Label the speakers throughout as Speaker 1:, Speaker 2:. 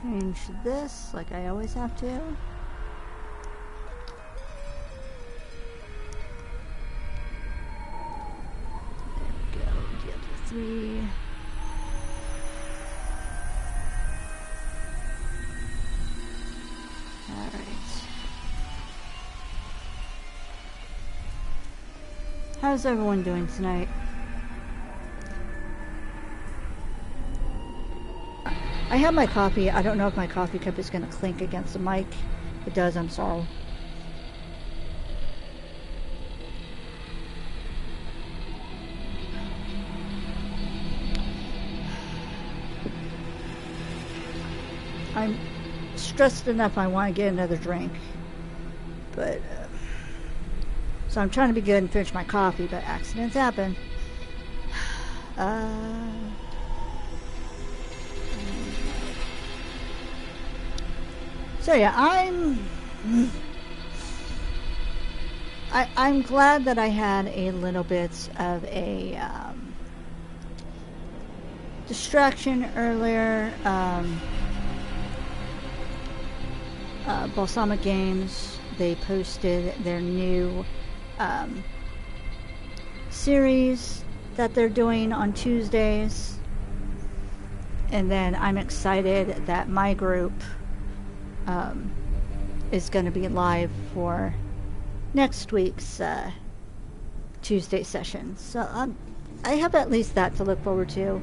Speaker 1: Change this like I always have to. There we go. Diablo 3. How's everyone doing tonight? I have my coffee. I don't know if my coffee cup is going to clink against the mic. If it does, I'm sorry. I'm stressed enough I want to get another drink. But, so I'm trying to be good and finish my coffee, but accidents happen. So yeah, I'm glad that I had a little bit of a distraction earlier. BalsamicGames, they posted their new series that they're doing on Tuesdays, and then I'm excited that my group is going to be live for next week's Tuesday session. So I have at least that to look forward to.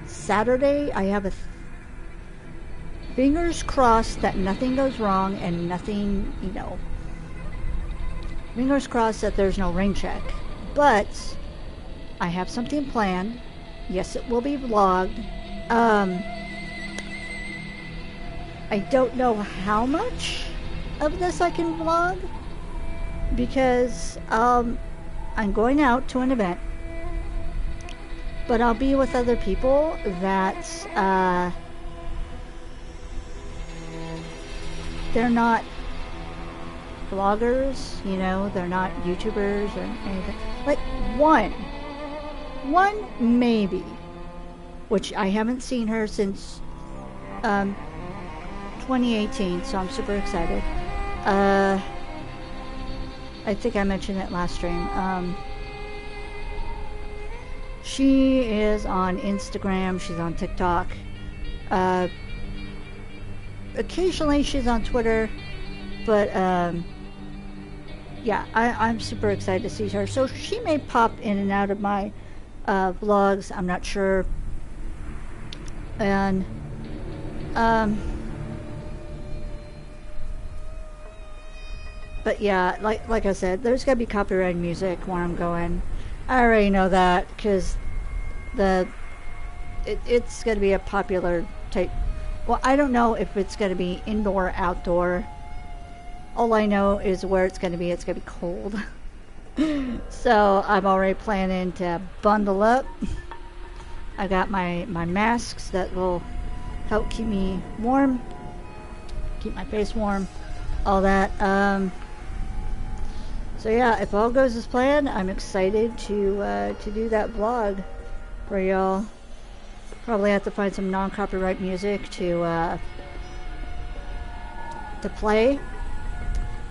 Speaker 1: Saturday, I have a fingers crossed that nothing goes wrong and nothing, you know, fingers crossed that there's no rain check. But I have something planned. Yes, it will be vlogged. I don't know how much of this I can vlog because I'm going out to an event, but I'll be with other people that they're not vloggers, you know, they're not YouTubers or anything. Like one maybe, which I haven't seen her since 2018, so I'm super excited. I think I mentioned it last stream. She is on Instagram, she's on TikTok. Occasionally she's on Twitter, but yeah, I'm super excited to see her. So she may pop in and out of my vlogs, I'm not sure. And but yeah, like I said, there's gonna be copyrighted music where I'm going. I already know that because it's gonna be a popular type. Well, I don't know if it's gonna be indoor or outdoor. All I know is where it's gonna be. It's gonna be cold. So I'm already planning to bundle up. I got my masks that will help keep me warm, keep my face warm, all that. So yeah, if all goes as planned, I'm excited to do that vlog for y'all. Probably have to find some non-copyright music to play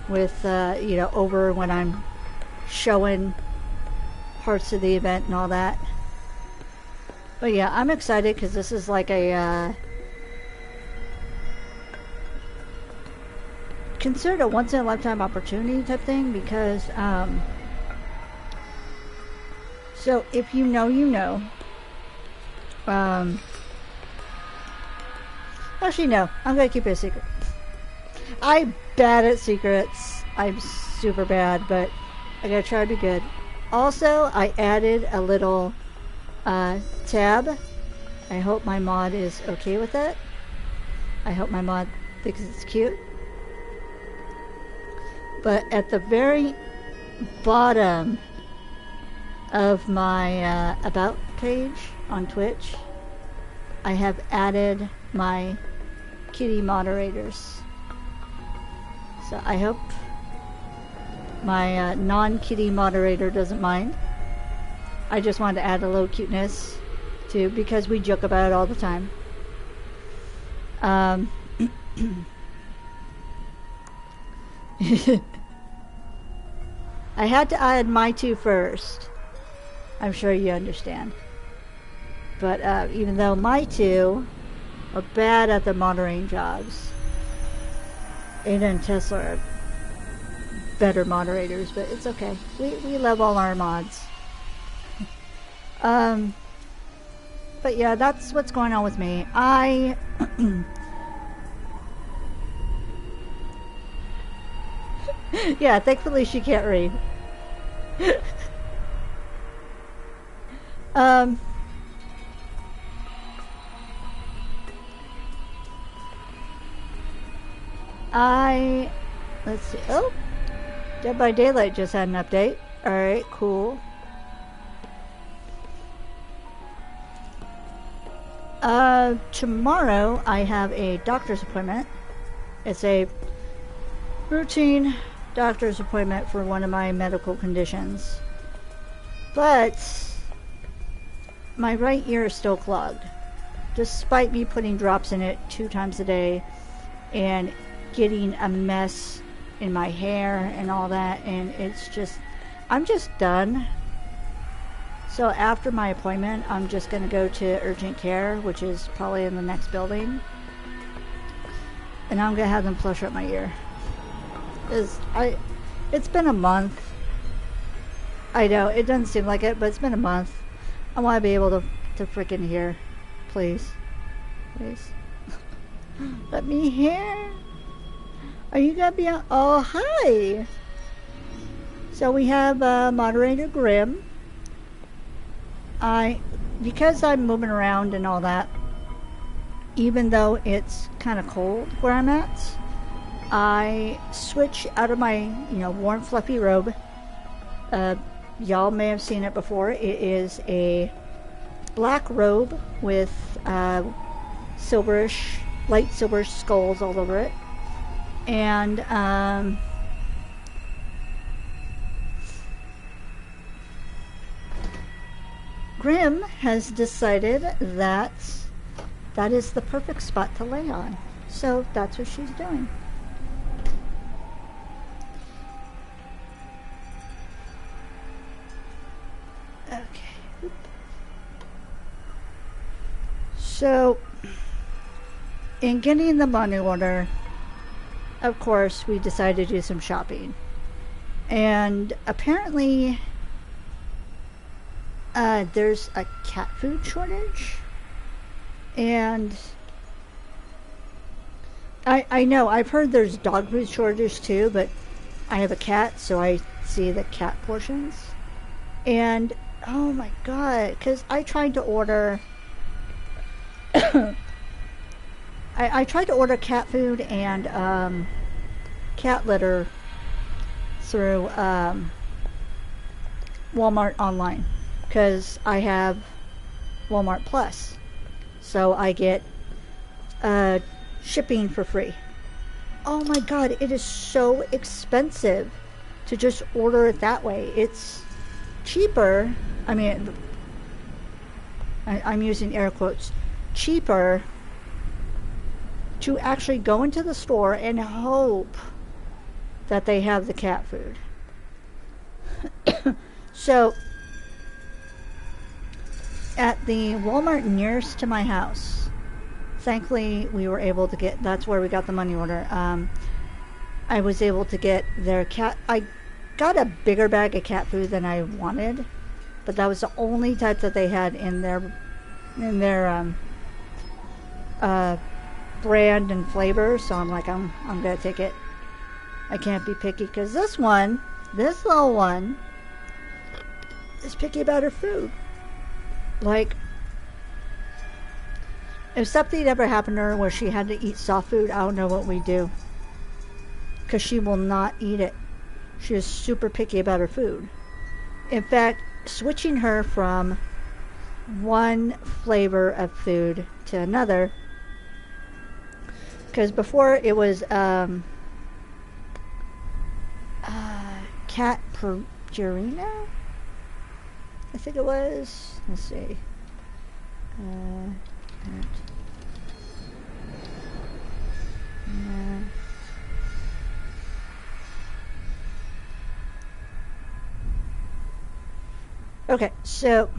Speaker 1: with, you know, over when I'm showing parts of the event and all that. But yeah, I'm excited because this is like a considered a once-in-a-lifetime opportunity type thing because so if you know, you know. Actually no, I'm gonna keep it a secret. I'm bad at secrets. I'm super bad, but I gotta try to be good. Also, I added a little tab. I hope my mod is okay with that. I hope my mod thinks it's cute. But at the very bottom of my about page on Twitch, I have added my kitty moderators. So I hope my non-kitty moderator doesn't mind. I just wanted to add a little cuteness too, because we joke about it all the time. Um, I had to add my two first. I'm sure you understand. But even though my two are bad at the monitoring jobs, Ada and Tesla are better moderators, but it's okay. We love all our mods. But yeah, that's what's going on with me. Yeah, thankfully she can't read. Let's see. Oh, Dead by Daylight just had an update. Alright, cool. Tomorrow I have a doctor's appointment. It's a routine doctor's appointment for one of my medical conditions. But my right ear is still clogged. Despite me putting drops in it 2 times a day and getting a mess in my hair and all that, and it's just, I'm just done. So after my appointment, I'm just going to go to urgent care, which is probably in the next building, and I'm going to have them flush out my ear. It's been a month. I know, it doesn't seem like it, but it's been a month. I want to be able to freaking hear. Please. Please. Let me hear. Are you going to be on? Oh, hi. So we have moderator Grim. Because I'm moving around and all that, even though it's kind of cold where I'm at, I switch out of my, warm fluffy robe. Y'all may have seen it before. It is a black robe with silverish, light silverish skulls all over it. And Grim has decided that that is the perfect spot to lay on. So that's what she's doing. Okay. So, in getting the money order, of course, we decided to do some shopping. And apparently, there's a cat food shortage. And I know, I've heard there's dog food shortage too, but I have a cat, so I see the cat portions. And, oh my god, because I tried to order... I tried to order cat food and cat litter through Walmart online, because I have Walmart Plus, so I get shipping for free. Oh my god, it is so expensive to just order it that way. It's cheaper, I mean, I'm using air quotes, cheaper to actually go into the store and hope that they have the cat food. So, at the Walmart nearest to my house, thankfully we were able to get, that's where we got the money order. I was able to get their cat, I got a bigger bag of cat food than I wanted, but that was the only type that they had in their brand and flavor, so I'm like, I'm gonna take it. I can't be picky, because this little one is picky about her food. Like, if something ever happened to her where she had to eat soft food, I don't know what we do, because she will not eat it. She is super picky about her food. In fact, switching her from one flavor of food to another, because before it was cat Purina, I think it was. Let's see. Okay, so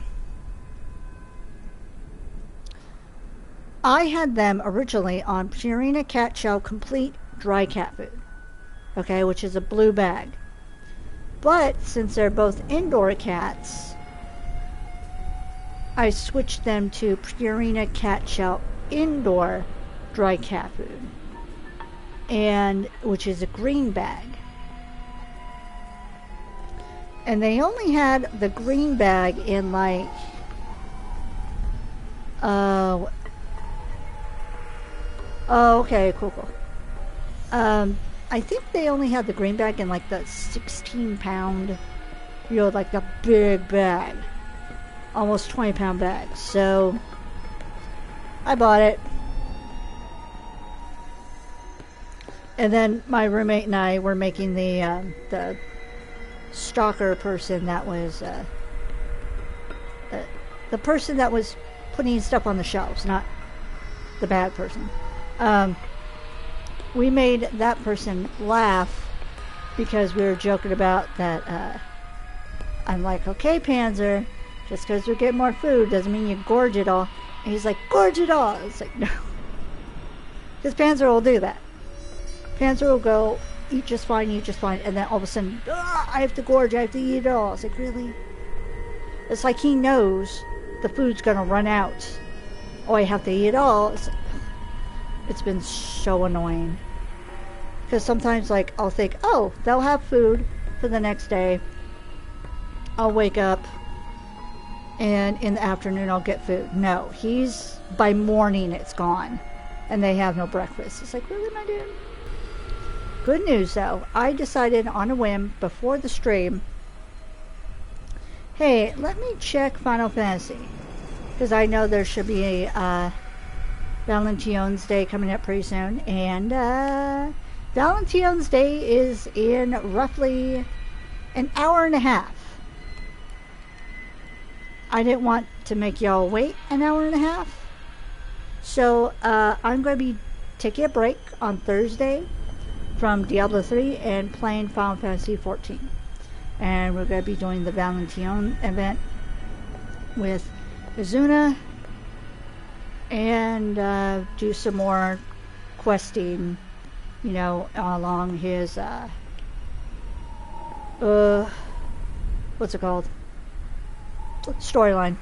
Speaker 1: I had them originally on Purina Cat Shell Complete Dry Cat Food, okay, which is a blue bag. But since they're both indoor cats, I switched them to Purina Cat Shell Indoor Dry Cat Food, and which is a green bag. And they only had the green bag in like oh, okay, cool. I think they only had the green bag in like the 16-pound, like the big bag, almost 20-pound bag. So I bought it, and then my roommate and I were making the stalker person that was the person that was putting stuff on the shelves, not the bad person. We made that person laugh because we were joking about that. I'm like, okay, Panzer, just because we get more food doesn't mean you gorge it all. And he's like, gorge it all. It's like, no. Because Panzer will do that. Panzer will go, eat just fine, and then all of a sudden, I have to gorge, I have to eat it all. It's like, really? It's like he knows the food's going to run out. Oh, I have to eat it all. It's been so annoying. Because sometimes, like, I'll think, oh, they'll have food for the next day. I'll wake up, and in the afternoon I'll get food. No, by morning it's gone, and they have no breakfast. It's like, really, my dude? Good news, though. I decided on a whim before the stream, hey, let me check Final Fantasy. Because I know there should be a Valentine's Day coming up pretty soon. And Valentine's Day is in roughly an hour and a half. I didn't want to make y'all wait an hour and a half. So I'm going to be taking a break on Thursday from Diablo 3 and playing Final Fantasy 14. And we're going to be doing the Valentine event with Izuna and do some more questing, along his what's it called? Storyline.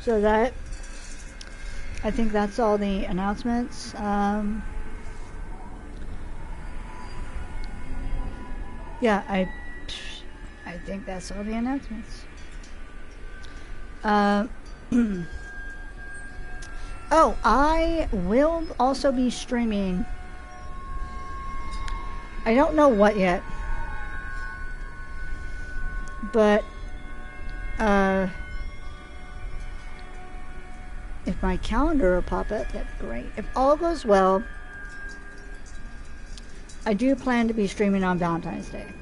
Speaker 1: So I think that's all the announcements. Yeah, I think that's all the announcements. Oh, I will also be streaming. I don't know what yet, but if my calendar will pop up, that'd be great. If all goes well, I do plan to be streaming on Valentine's Day,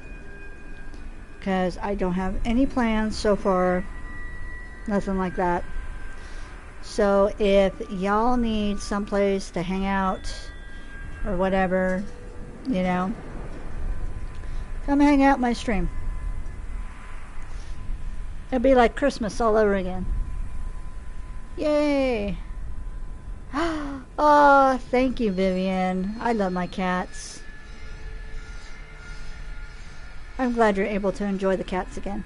Speaker 1: because I don't have any plans so far, nothing like that. So if y'all need someplace to hang out or whatever, come hang out my stream. It'll be like Christmas all over again. Yay! Oh, thank you, Vivian. I love my cats. I'm glad you're able to enjoy the cats again.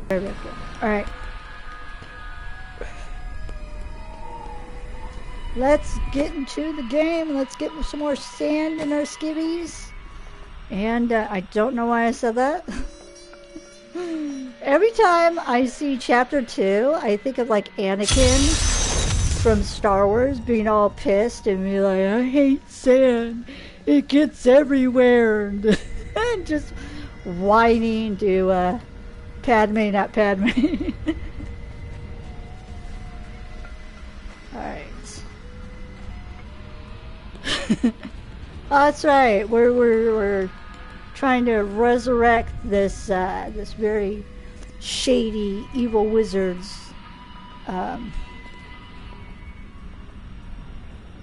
Speaker 1: Very good. Alright. Let's get into the game. Let's get some more sand in our skivvies. And I don't know why I said that. Every time I see Chapter 2, I think of like Anakin from Star Wars being all pissed and be like, I hate sand. It gets everywhere. And just whining to Padme, not Padme. Alright. That's right. We're trying to resurrect this this very shady evil wizard's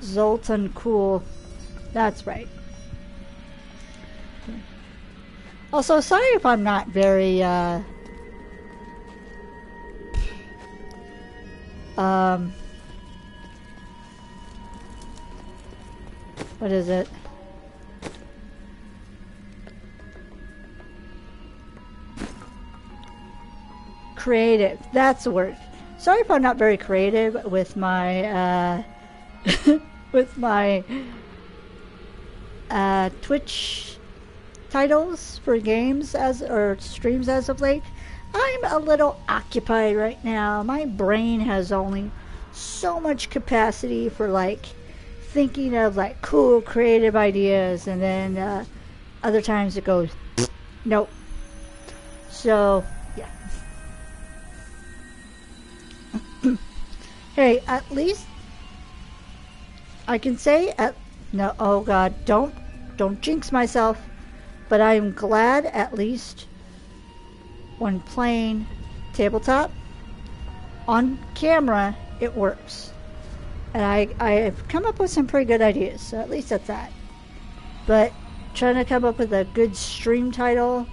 Speaker 1: Zoltan Cool. That's right. Also, sorry if I'm not very, what is it? Creative. That's the word. Sorry if I'm not very creative with my, with my, Twitch titles for games or streams as of late. I'm a little occupied right now. My brain has only so much capacity for like thinking of like cool creative ideas, and then other times it goes nope. So yeah. Hey, at least I can say no, oh god, don't jinx myself, but I'm glad at least when playing tabletop on camera it works. And I've come up with some pretty good ideas, so at least that's that. But trying to come up with a good stream title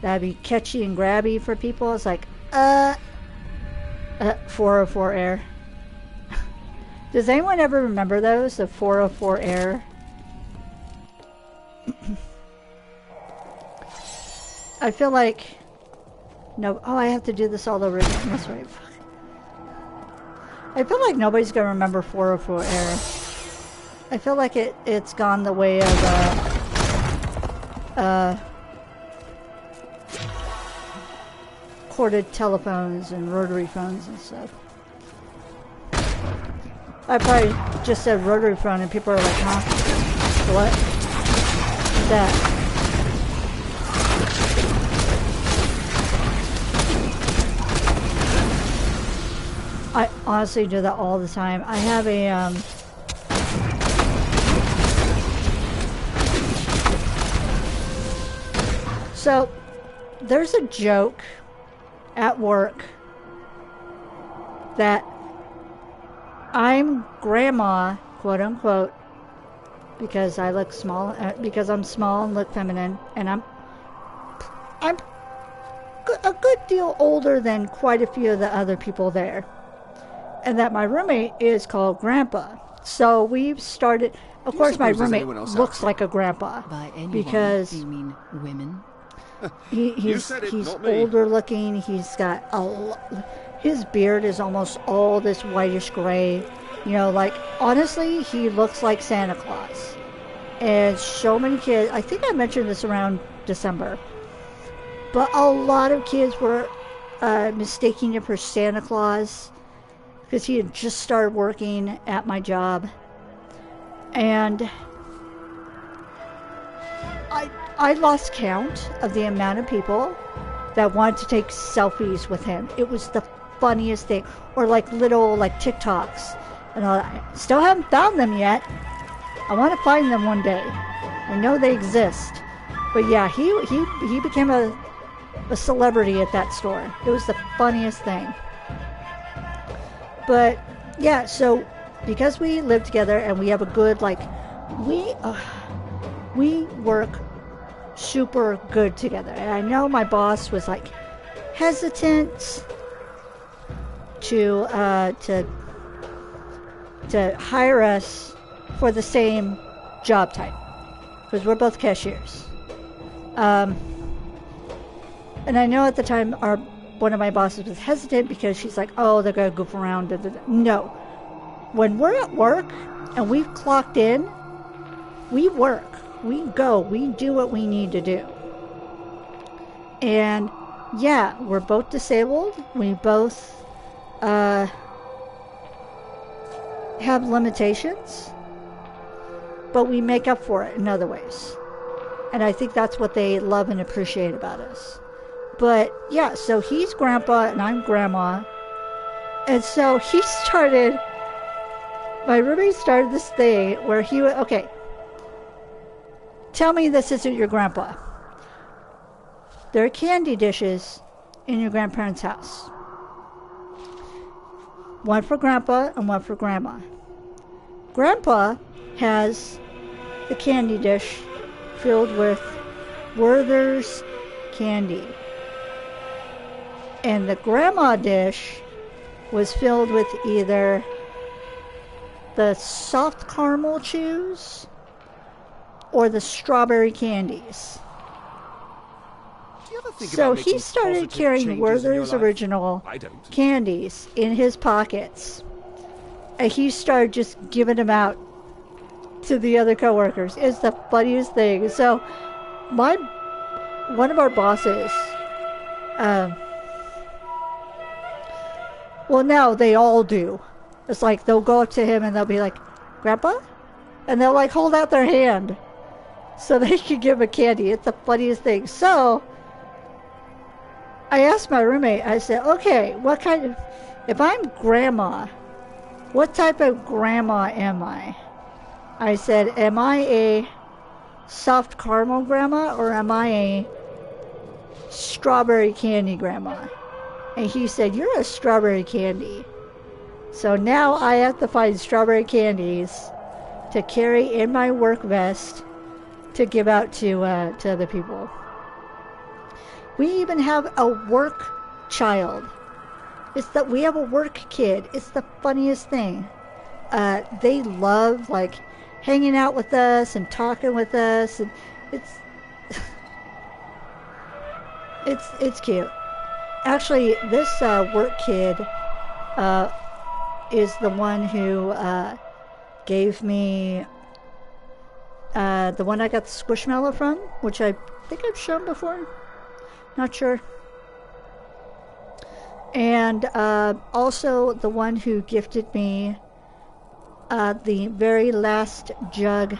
Speaker 1: that'd be catchy and grabby for people, it's like 404 Air. Does anyone ever remember those? The 404 Air? I feel like no. Oh, I have to do this all over again. That's right. I feel like nobody's gonna remember 404 Air. I feel like it's gone the way of corded telephones and rotary phones and stuff. I probably just said rotary phone and people are like, huh? What? What's that? I honestly do that all the time. I have a, so there's a joke at work that I'm grandma, quote unquote, because I look small, because I'm small and look feminine, and I'm a good deal older than quite a few of the other people there. And that my roommate is called Grandpa. So we've started, of course my roommate looks like a grandpa.
Speaker 2: By anyone,
Speaker 1: because
Speaker 2: do you mean women?
Speaker 1: he's older looking, he's got his beard is almost all this whitish gray. You know, like, honestly, he looks like Santa Claus. And so many kids, I think I mentioned this around December, but a lot of kids were mistaking him for Santa Claus, because he had just started working at my job. And I lost count of the amount of people that wanted to take selfies with him. It was the funniest thing. Or like little like TikToks and all that. Still haven't found them yet. I want to find them one day. I know they exist. But yeah, he became a celebrity at that store. It was the funniest thing. But yeah, so because we live together and we have a good, like, we work super good together. And I know my boss was like hesitant to hire us for the same job type, because we're both cashiers. And I know at the time one of my bosses was hesitant because she's like, oh, they're going to goof around. No. When we're at work and we've clocked in, we work. We go. We do what we need to do. And yeah, we're both disabled. We both have limitations, but we make up for it in other ways. And I think that's what they love and appreciate about us. But yeah, so he's Grandpa and I'm Grandma. And so my roommate started this thing where he would, okay, tell me this isn't your grandpa. There are candy dishes in your grandparents' house. One for Grandpa and one for Grandma. Grandpa has the candy dish filled with Werther's candy. And the grandma dish was filled with either the soft caramel chews or the strawberry candies. So he started carrying Werther's original candies in his pockets. And he started just giving them out to the other coworkers. It's the funniest thing. So one of our bosses, well, now they all do. It's like they'll go up to him and they'll be like, Grandpa? And they'll like hold out their hand so they can give him a candy. It's the funniest thing. So I asked my roommate, I said, okay, what kind of, if I'm grandma, what type of grandma am I? I said, am I a soft caramel grandma or am I a strawberry candy grandma? And he said, you're a strawberry candy. So now I have to find strawberry candies to carry in my work vest to give out to other people. We even have a work child. We have a work kid. It's the funniest thing. They love like hanging out with us and talking with us, and it's cute. Actually, this work kid is the one who gave me the one I got the Squishmallow from, which I think I've shown before. Not sure. And also the one who gifted me the very last jug,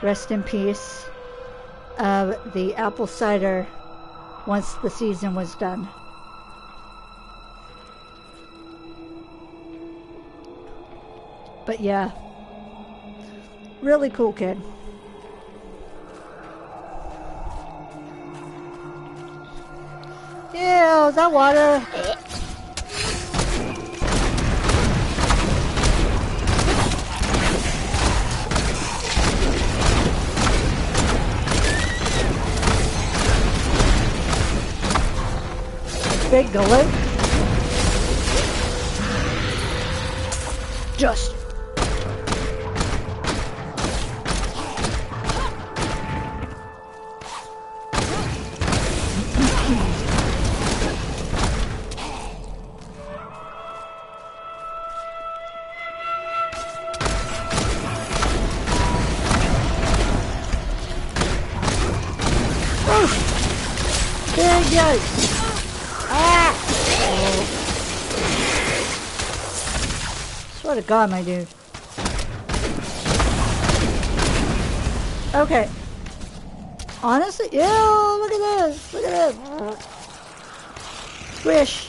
Speaker 1: rest in peace, of the apple cider once the season was done. But yeah, really cool kid. Ew, is that water? Big gullet. Just. Big yikes. Swear to God, my dude. Okay. Honestly, ew, look at this. Look at this. Squish.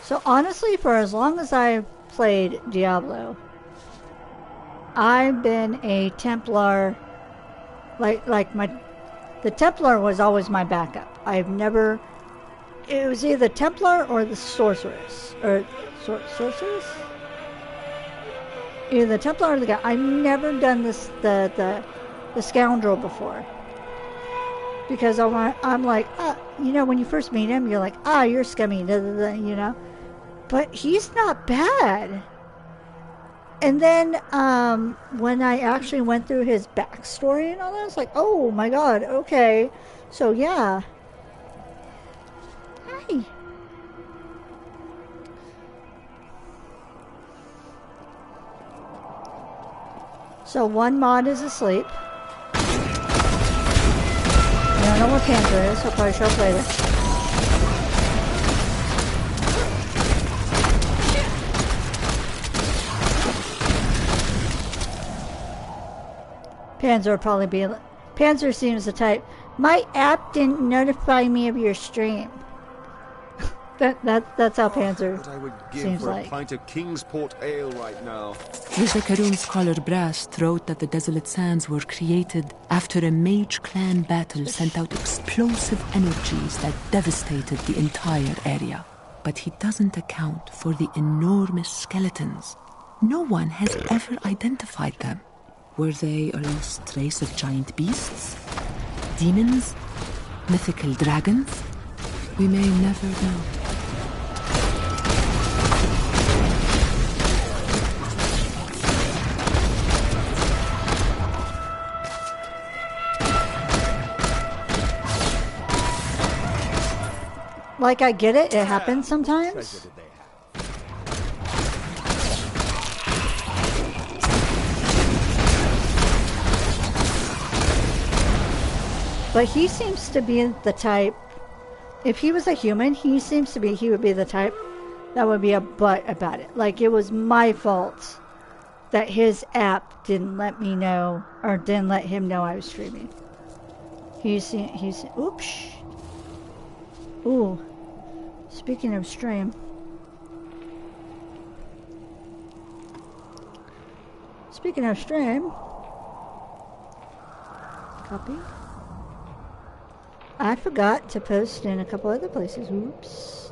Speaker 1: So honestly, for as long as I've played Diablo, I've been a Templar. The Templar was always my backup. I've never. It was either Templar or the Sorceress, or Sorceress. Either the Templar or the guy. I've never done this the Scoundrel before. Because I'm like, you know, when you first meet him, you're like, you're scummy, you know. But he's not bad. And then when I actually went through his backstory and all that, I was like, oh my God, okay. So yeah. Hi. So one mod is asleep. I don't know what Panther is, so I'll probably show up later. Panzer will probably be... Panzer seems the type. My app didn't notify me of your stream. That's how Panzer
Speaker 2: What I would give
Speaker 1: seems
Speaker 2: for
Speaker 1: like.
Speaker 2: a pint of Kingsport ale right now.
Speaker 3: The Zekarum scholar Brast wrote that the Desolate Sands were created after a mage clan battle sent out explosive energies that devastated the entire area. But he doesn't account for the enormous skeletons. No one has ever identified them. Were they a lost race of giant beasts? Demons? Mythical dragons? We may never know.
Speaker 1: Like, I get it. It happens sometimes. But he seems to be the type, if he was a human, he would be the type that would be a butt about it. Like, it was my fault that his app didn't let me know, or didn't let him know I was streaming. Oops. Ooh. Speaking of stream. Copy. I forgot to post in a couple other places. Oops.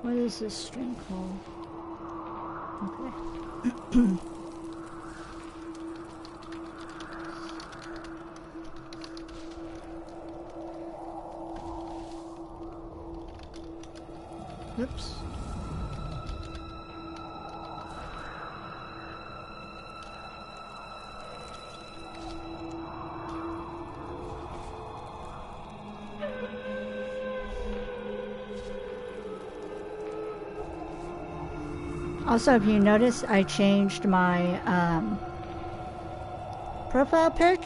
Speaker 1: What is this stream called? Okay. Oops. Also, if you notice, I changed my profile pic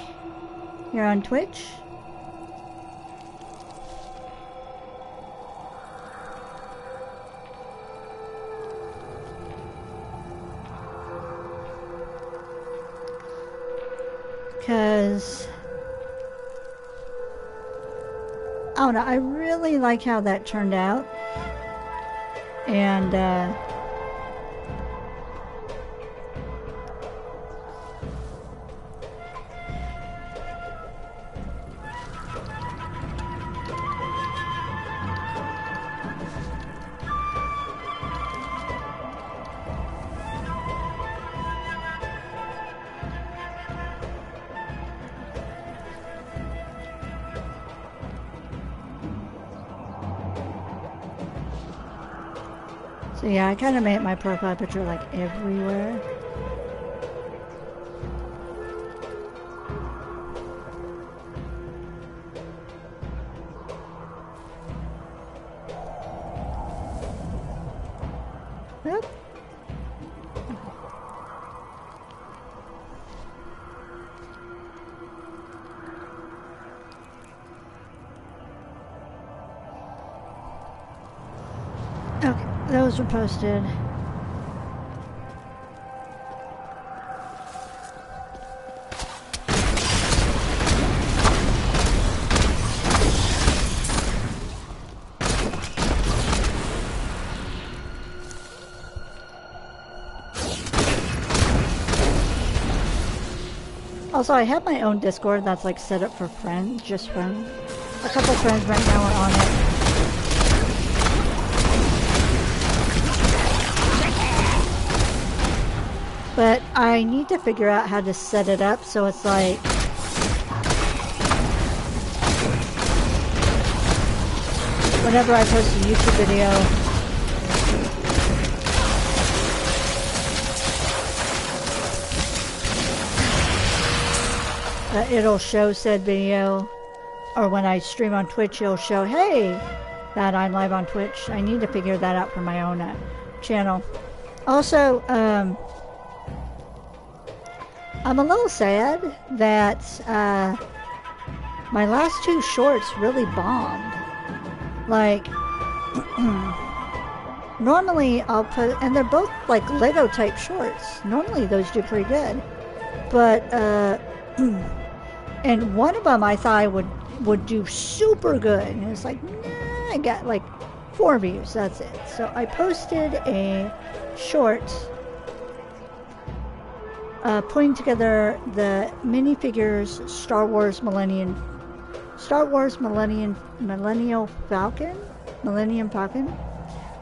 Speaker 1: here on Twitch. Because, I don't know, I really like how that turned out. And, so yeah, I kind of made my profile picture like everywhere. Yep. Okay, those were posted. Also, I have my own Discord that's like set up for friends, just friends. A couple friends right now are on it. But I need to figure out how to set it up so it's like whenever I post a YouTube video, it'll show said video, or when I stream on Twitch, it'll show, hey, that I'm live on Twitch. I need to figure that out for my own channel. Also, I'm a little sad that my last two shorts really bombed. Like, Normally I'll put, and they're both like Lego type shorts. Normally those do pretty good. But, and one of them I thought would do super good. And it's like, nah, I got like 4 views, that's it. So I posted a short putting together the minifigures Star Wars Millennium Falcon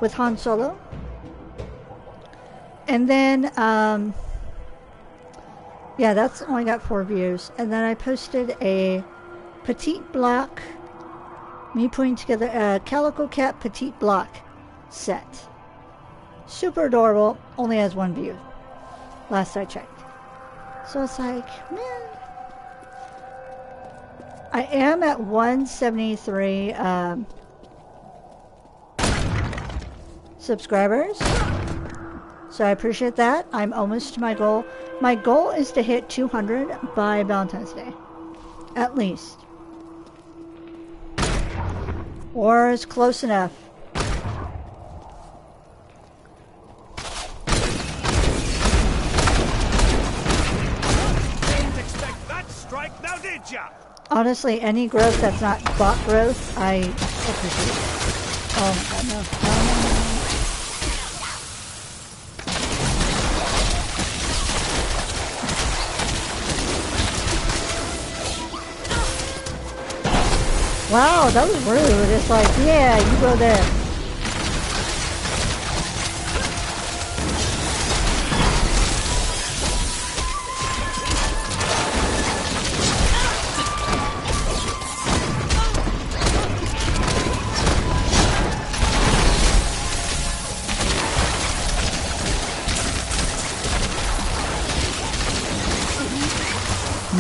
Speaker 1: with Han Solo. And then, yeah, that's only got 4 views. And then I posted a petite block, me putting together a Calico Cat petite block set. Super adorable, only has 1 view, last I checked. So it's like, man. I am at 173 subscribers. So I appreciate that. I'm almost to my goal. My goal is to hit 200 by Valentine's Day. At least. Or it's close enough.
Speaker 2: Didn't expect that strike, now did ya?
Speaker 1: Honestly, any growth that's not bot growth, I appreciate. Oh my god, no. Wow, that was rude. It's like, yeah, you go there.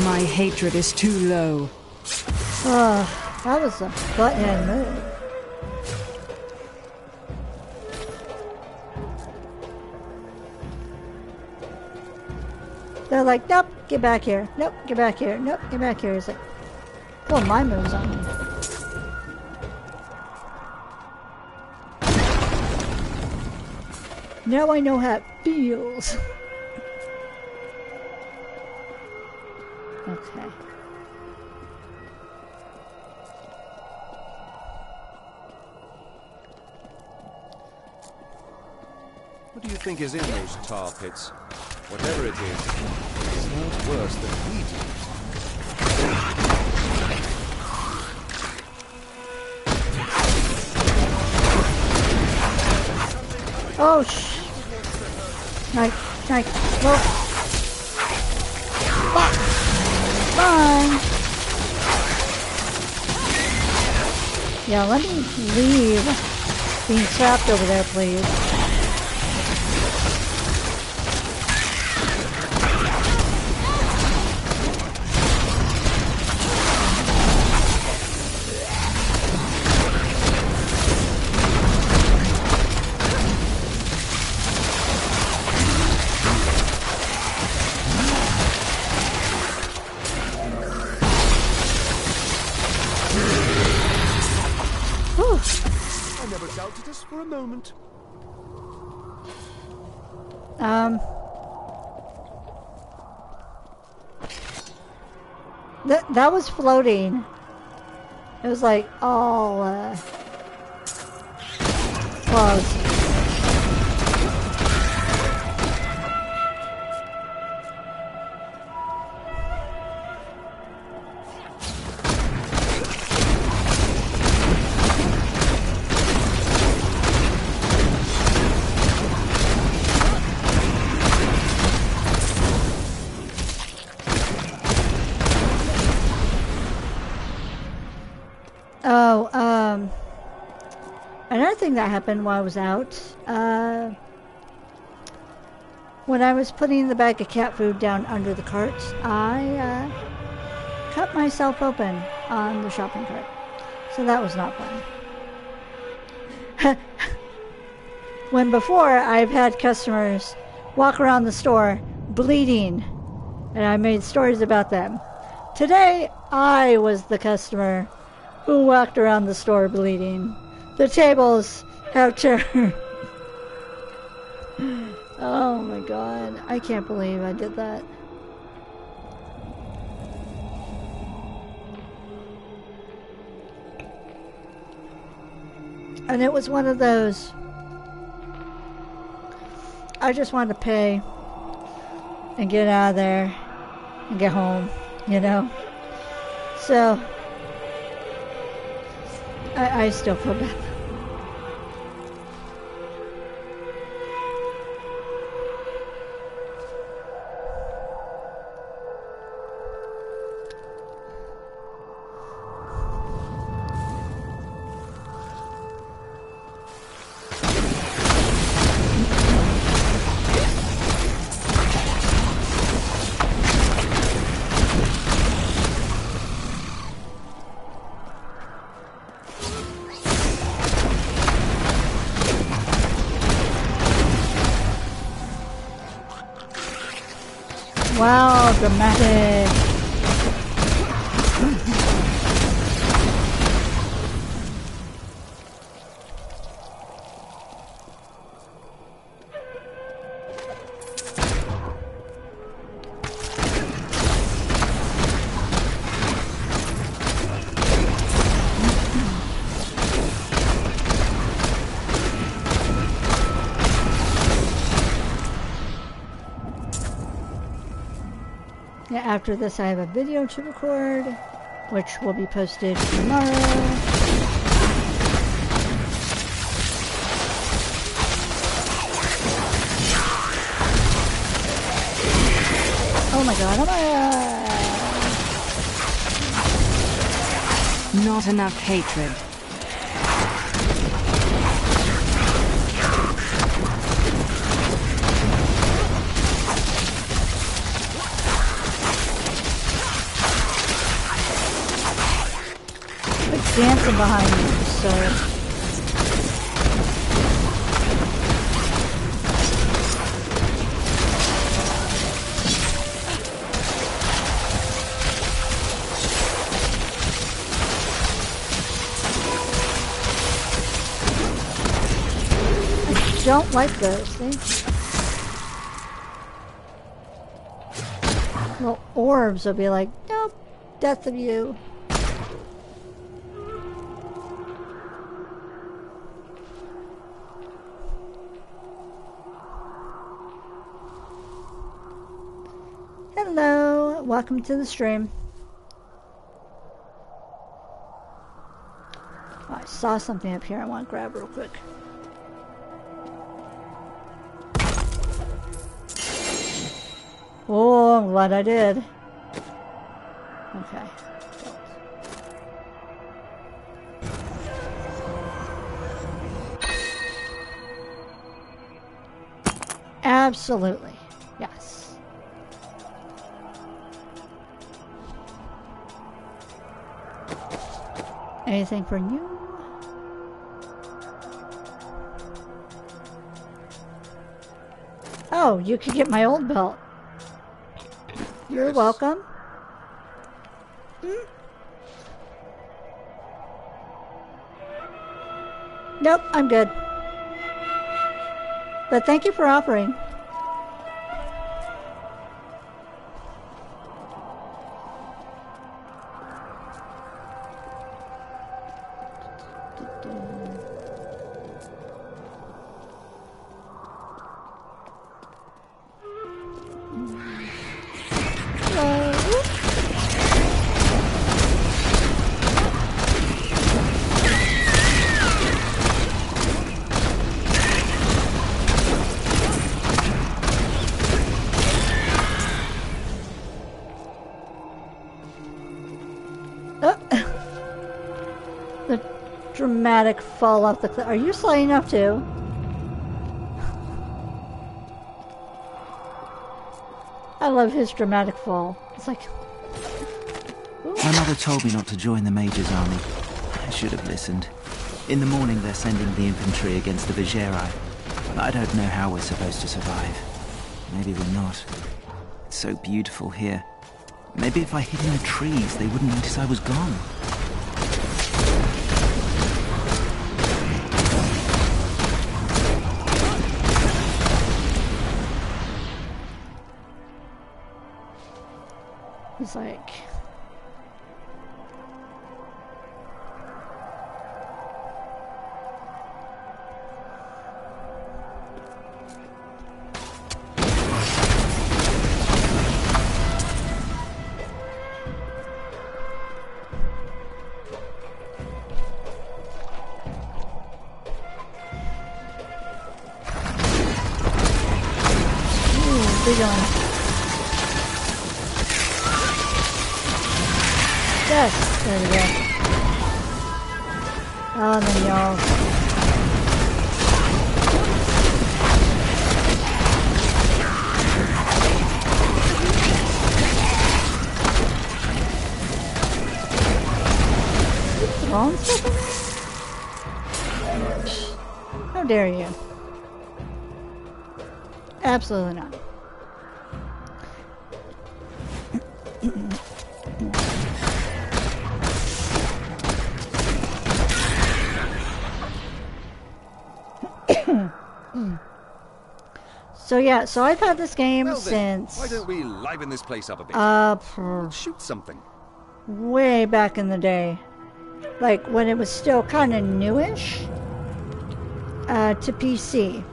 Speaker 3: My hatred is too low.
Speaker 1: That was a butthead move. They're like, nope, get back here. Nope, get back here. Nope, get back here. It's like, pulling my moves on me. Now I know how it feels. Okay.
Speaker 2: What do you think is in those tar pits? Whatever it is, it smells worse than we do.
Speaker 1: Oh, Nice. Well. Fine. Yeah, let me leave being trapped over there, please.
Speaker 2: I never doubted this for a moment.
Speaker 1: That was floating. It was like all close. Another thing that happened while I was out, when I was putting the bag of cat food down under the cart, I cut myself open on the shopping cart. So that was not fun. When before I've had customers walk around the store bleeding, and I made stories about them. Today, I was the customer who walked around the store bleeding. The tables have turned. Oh my god. I can't believe I did that. And it was one of those, I just wanted to pay and get out of there and get home, you know? So, I still feel bad. Wow, dramatic. Yeah, after this I have a video to record, which will be posted tomorrow. Oh my god, am I...
Speaker 3: Not enough hatred.
Speaker 1: Dancing behind me, so... I don't like those, see? Little orbs will be like, nope, death of you. Hello, welcome to the stream. Oh, I saw something up here I want to grab real quick. Oh, I'm glad I did. Okay. Absolutely. Yes. Anything for you? Oh, you could get my old belt. You're welcome. Nope, I'm good. But thank you for offering. Dramatic fall off the cliff. Are you sliding up too? I love his dramatic fall. It's like... Ooh.
Speaker 4: My mother told me not to join the Major's army. I should have listened. In the morning they're sending the infantry against the Vigerai. I don't know how we're supposed to survive. Maybe we're not. It's so beautiful here. Maybe if I hid in the trees, they wouldn't notice I was gone.
Speaker 1: He's like... Big one. Yes, there we go. Oh, and then y'all. Throwing stuff in there? How dare you? Absolutely not. So yeah, so I've had this game
Speaker 2: Well then,
Speaker 1: since
Speaker 2: why don't we liven this place up a bit? Shoot something.
Speaker 1: way back in the day, like when it was still kind of newish to PC,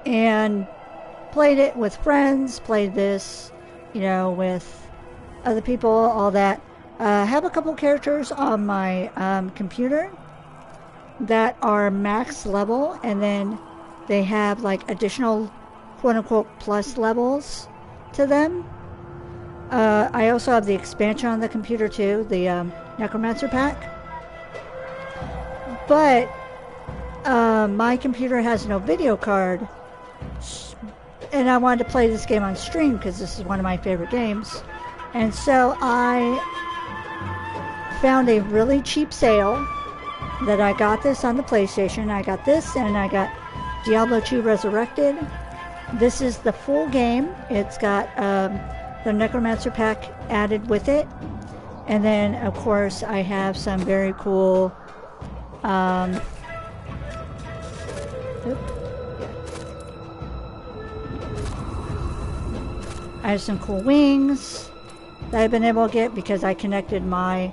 Speaker 1: and played it with friends. Played this, you know, with other people, all that. Have a couple characters on my computer that are max level, and then they have like additional quote-unquote plus levels to them. I also have the expansion on the computer too, the Necromancer pack. But my computer has no video card, and I wanted to play this game on stream because this is one of my favorite games. And so I found a really cheap sale that I got this on the PlayStation. I got this, and I got Diablo II Resurrected. This is the full game. It's got the Necromancer pack added with it. And then, of course, I have some very cool... I have some cool wings that I've been able to get because I connected my...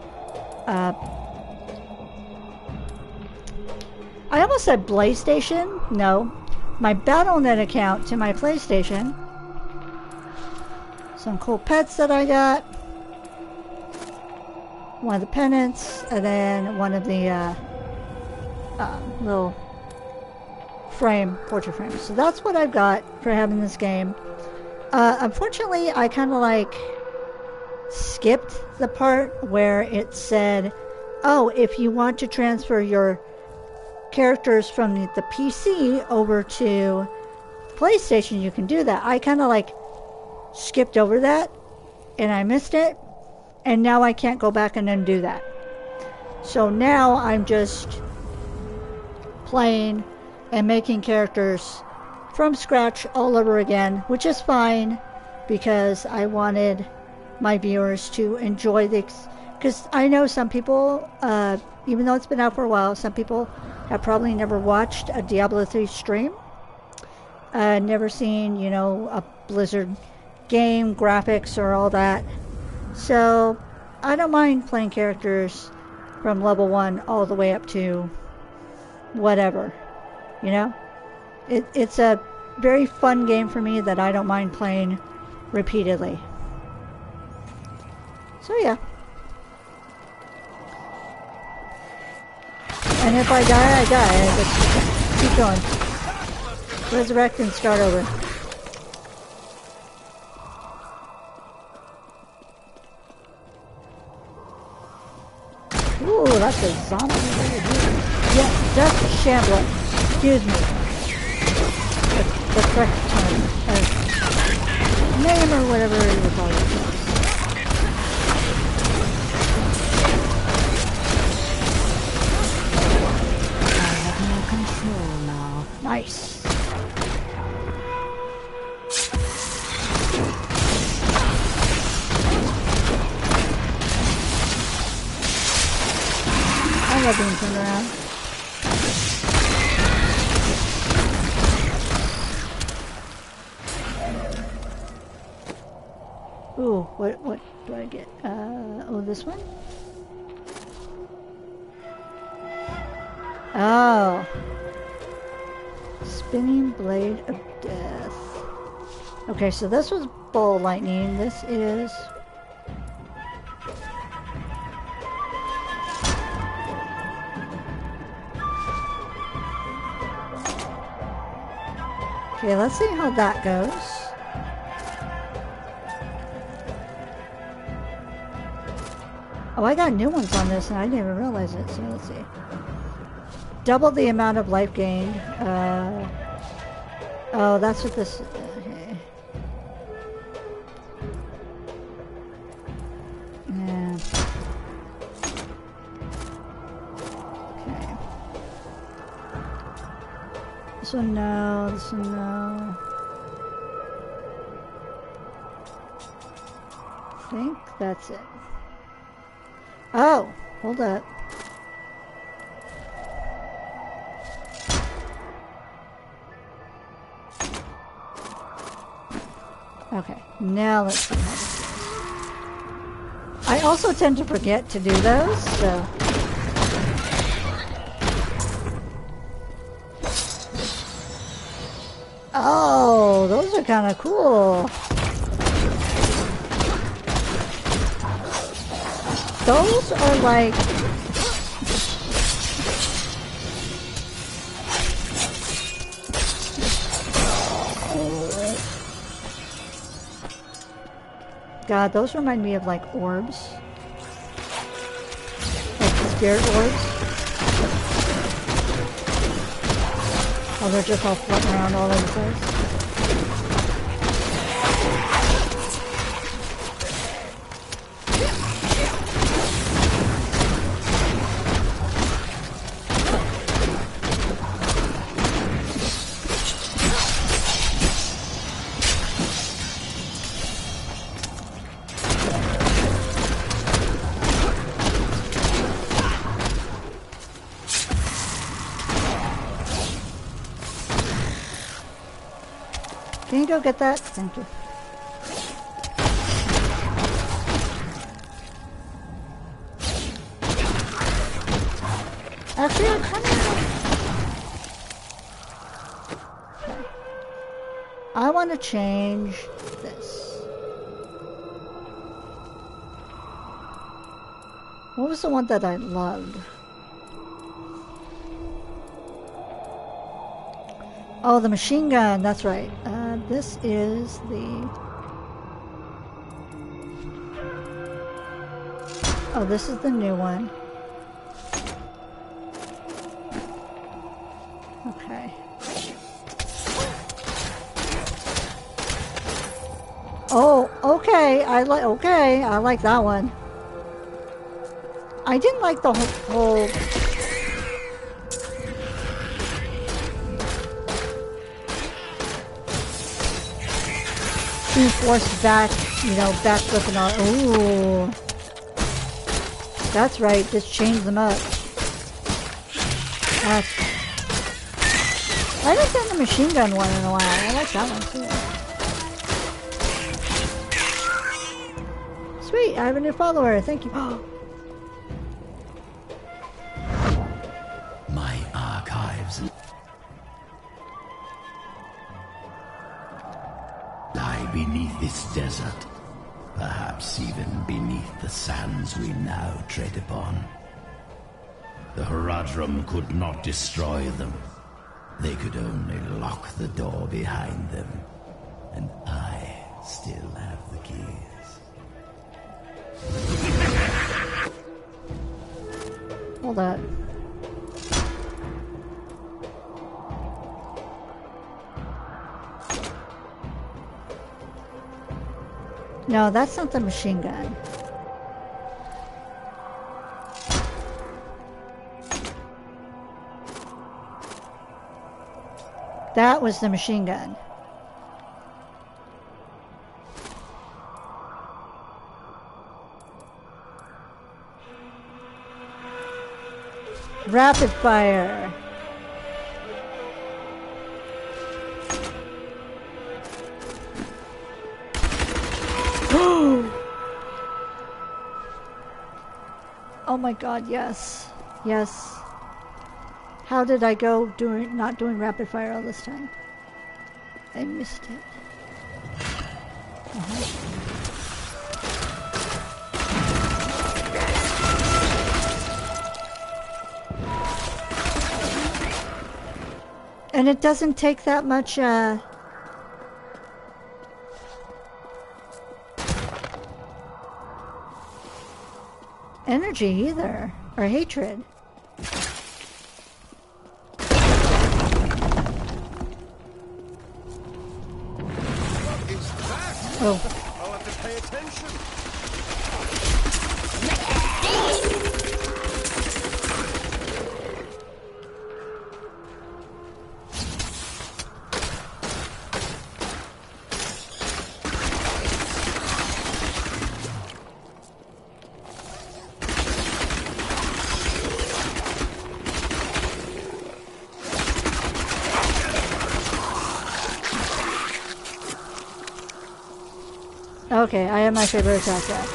Speaker 1: I almost said PlayStation. No. My Battle.net account to my PlayStation. Some cool pets that I got. One of the pennants. And then one of the little portrait frames. So that's what I've got for having this game. Unfortunately, I kind of like skipped the part where it said, oh, if you want to transfer your characters from the PC over to PlayStation, you can do that. I kind of like skipped over that and I missed it, and now I can't go back and undo that. So now I'm just playing and making characters from scratch all over again, which is fine because I wanted my viewers to enjoy this. Because I know some people, even though it's been out for a while, some people have probably never watched a Diablo III stream. Never seen, you know, a Blizzard game, graphics, or all that. So I don't mind playing characters from level 1 all the way up to whatever, you know? It's a very fun game for me that I don't mind playing repeatedly. So yeah. And if I die, I die. I just keep going. Resurrect and start over. Ooh, that's a zombie. Yeah, that's Shambler. Excuse me. The correct term. Name or whatever you call it.
Speaker 3: Control now.
Speaker 1: Nice. I love being turned around. Ooh, what do I get? Oh, this one? Oh. Spinning Blade of Death. Okay, so this was Ball Lightning. This is... Okay, let's see how that goes. Oh, I got new ones on this and I didn't even realize it, so let's see. Double the amount of life gained. Oh, that's what this... Okay. Yeah. Okay. This one no, this one no. I think that's it. Oh, hold up. Okay, now let's see how this goes. I also tend to forget to do those, so... Oh, those are kind of cool. Those are like... God, those remind me of like orbs. Like spirit orbs. Oh, they're just all floating around all over the place. Can you go get that? Thank you. Actually, I kind of... Okay. I want to change this. What was the one that I loved? Oh, the machine gun, that's right. This is the... Oh, this is the new one. Okay. Oh, okay. I like that one. I didn't like the whole being forced back, you know, back flipping on. Ooh. That's right, just change them up. I haven't done the machine gun one in a while. I like that one too. Sweet, I have a new follower. Thank you.
Speaker 5: My archives lie beneath this desert, perhaps even beneath the sands we now tread upon. The Haradrim could not destroy them. They could only lock the door behind them. And I still have the keys.
Speaker 1: Hold up. No, that's not the machine gun. That was the machine gun. Rapid fire. Oh my god, yes. Yes. How did I go not doing rapid fire all this time? I missed it. And it doesn't take that much, energy either, or hatred.
Speaker 2: What is that?
Speaker 1: Oh.
Speaker 2: I'll have to pay attention.
Speaker 1: Okay, I have my favorite attack back.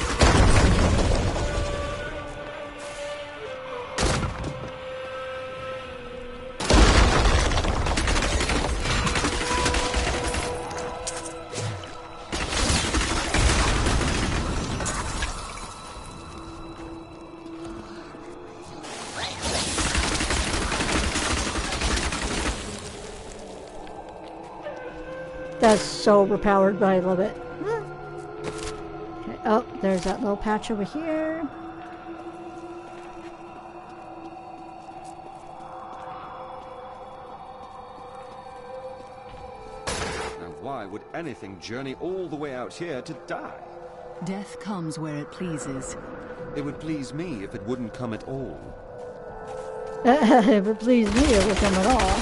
Speaker 1: That's so overpowered, but I love it. Okay. Oh, there's that little patch over here.
Speaker 2: Now why would anything journey all the way out here to die?
Speaker 3: Death comes where it pleases.
Speaker 2: It would please me if it wouldn't come at all.
Speaker 1: If it pleased me, it would come at all.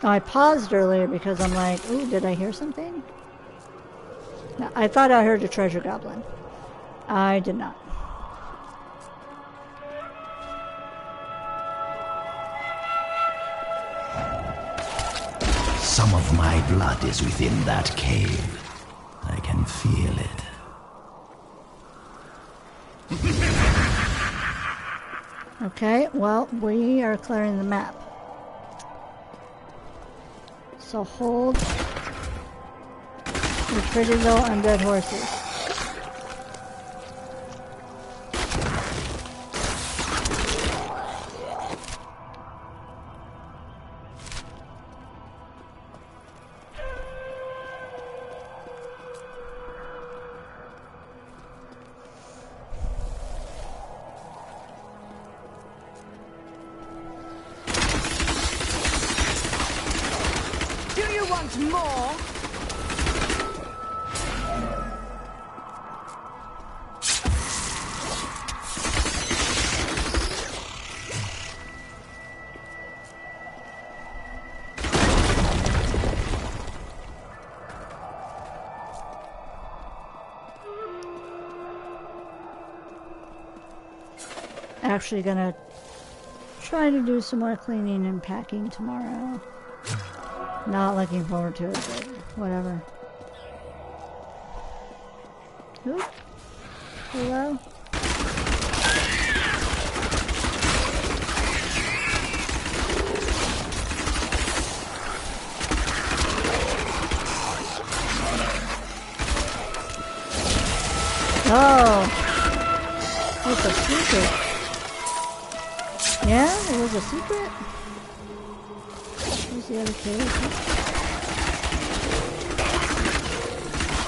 Speaker 1: I paused earlier because I'm like, ooh, did I hear something? No, I thought I heard a treasure goblin. I did not.
Speaker 5: Some of my blood is within that cave. I can feel it.
Speaker 1: Okay, well, we are clearing the map. So hold your pretty little undead horses.
Speaker 3: More?
Speaker 1: Actually gonna try to do some more cleaning and packing tomorrow. Not looking forward to it, but whatever. Oop. Hello? Oh. It's a secret. Yeah, it was a secret? Where's the other cave?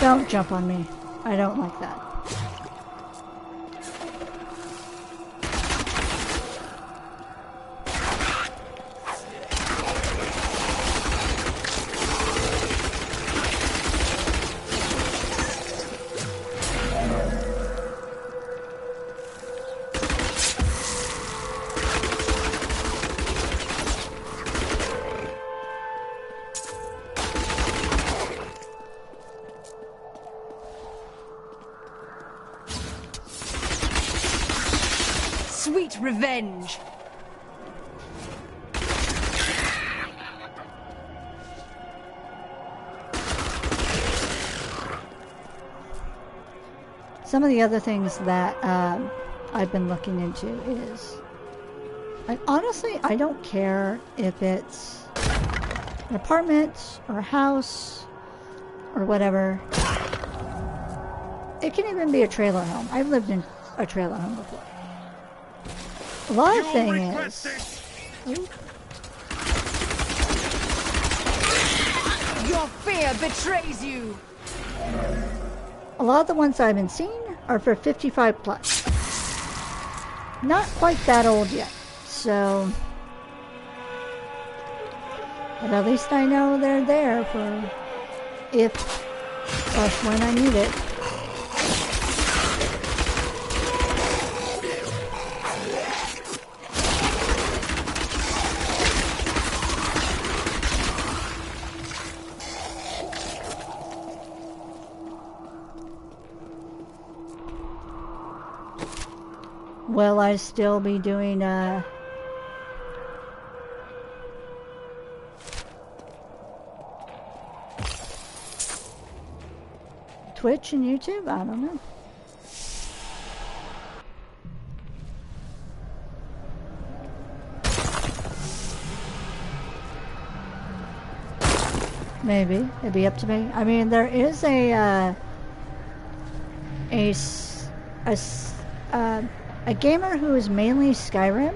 Speaker 1: Don't jump on me. I don't like that.
Speaker 6: Sweet revenge!
Speaker 1: Some of the other things that I've been looking into is, like, honestly, I don't care if it's an apartment or a house or whatever. It can even be a trailer home. I've lived in a trailer home before. A lot of thing is,
Speaker 6: Your fear betrays you!
Speaker 1: a lot of the ones I've been seeing are for 55 plus. Not quite that old yet, so, but at least I know they're there for if slash when I need it. Will I still be doing Twitch and YouTube? I don't know. Maybe. It'd be up to me. I mean, there is a gamer who is mainly Skyrim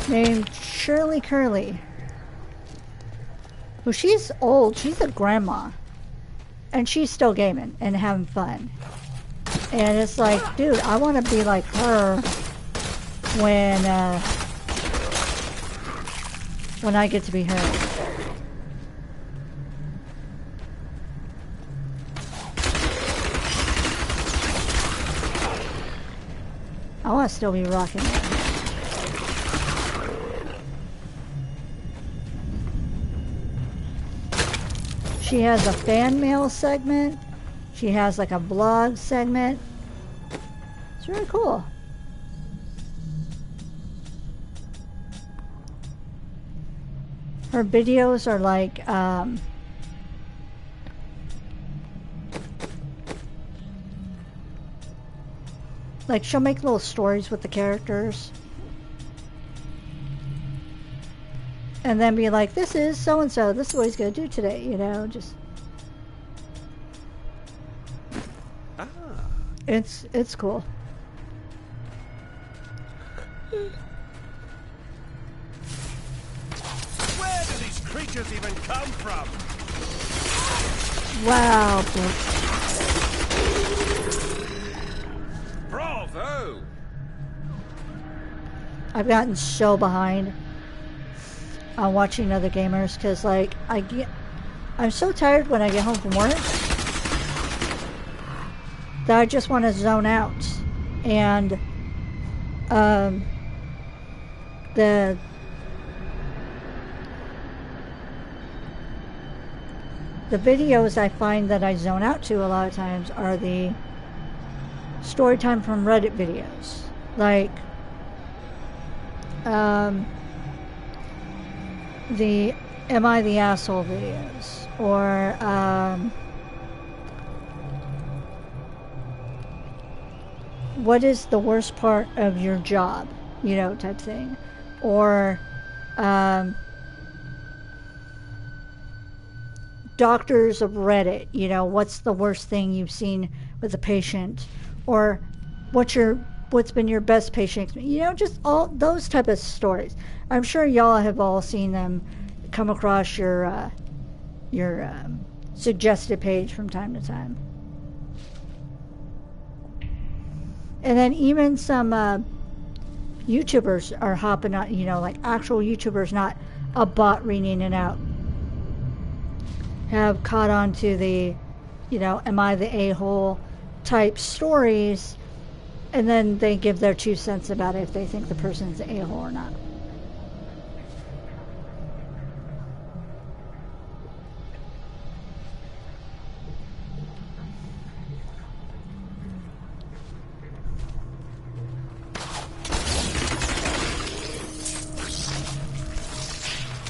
Speaker 1: named Shirley Curly. Well, she's old. She's a grandma. And she's still gaming and having fun. And it's like, dude, I want to be like her when I get to be her. I want to still be rocking it. She has a fan mail segment. She has like a vlog segment. It's really cool. Her videos are like she'll make little stories with the characters. And then be like, this is so-and-so, this is what he's gonna do today, you know, just...
Speaker 2: Ah.
Speaker 1: It's cool.
Speaker 7: Where do these creatures even come from?
Speaker 1: Wow.
Speaker 7: Bravo!
Speaker 1: I've gotten so behind on watching other gamers because, like, I'm so tired when I get home from work that I just want to zone out. And the videos I find that I zone out to a lot of times are the story time from Reddit videos, like the Am I the Asshole videos, or what is the worst part of your job, you know, type thing, or doctors of Reddit, you know, what's the worst thing you've seen with a patient, or what's been your best patient experience, you know, just all those type of stories. I'm sure y'all have all seen them come across your suggested page from time to time. And then even some YouTubers are hopping on, you know, like actual YouTubers, not a bot reading it out, have caught on to the, you know, am I the a-hole type stories, and then they give their 2 cents about it if they think the person's the a-hole or not.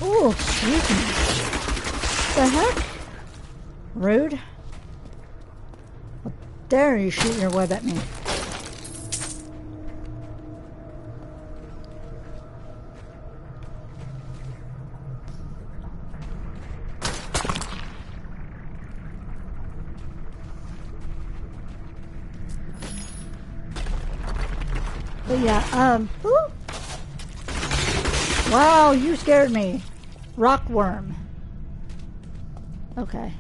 Speaker 1: Oh, excuse me. The heck? Rude. How dare you shoot your web at me? But yeah, ooh. Wow, you scared me. Rockworm. Okay.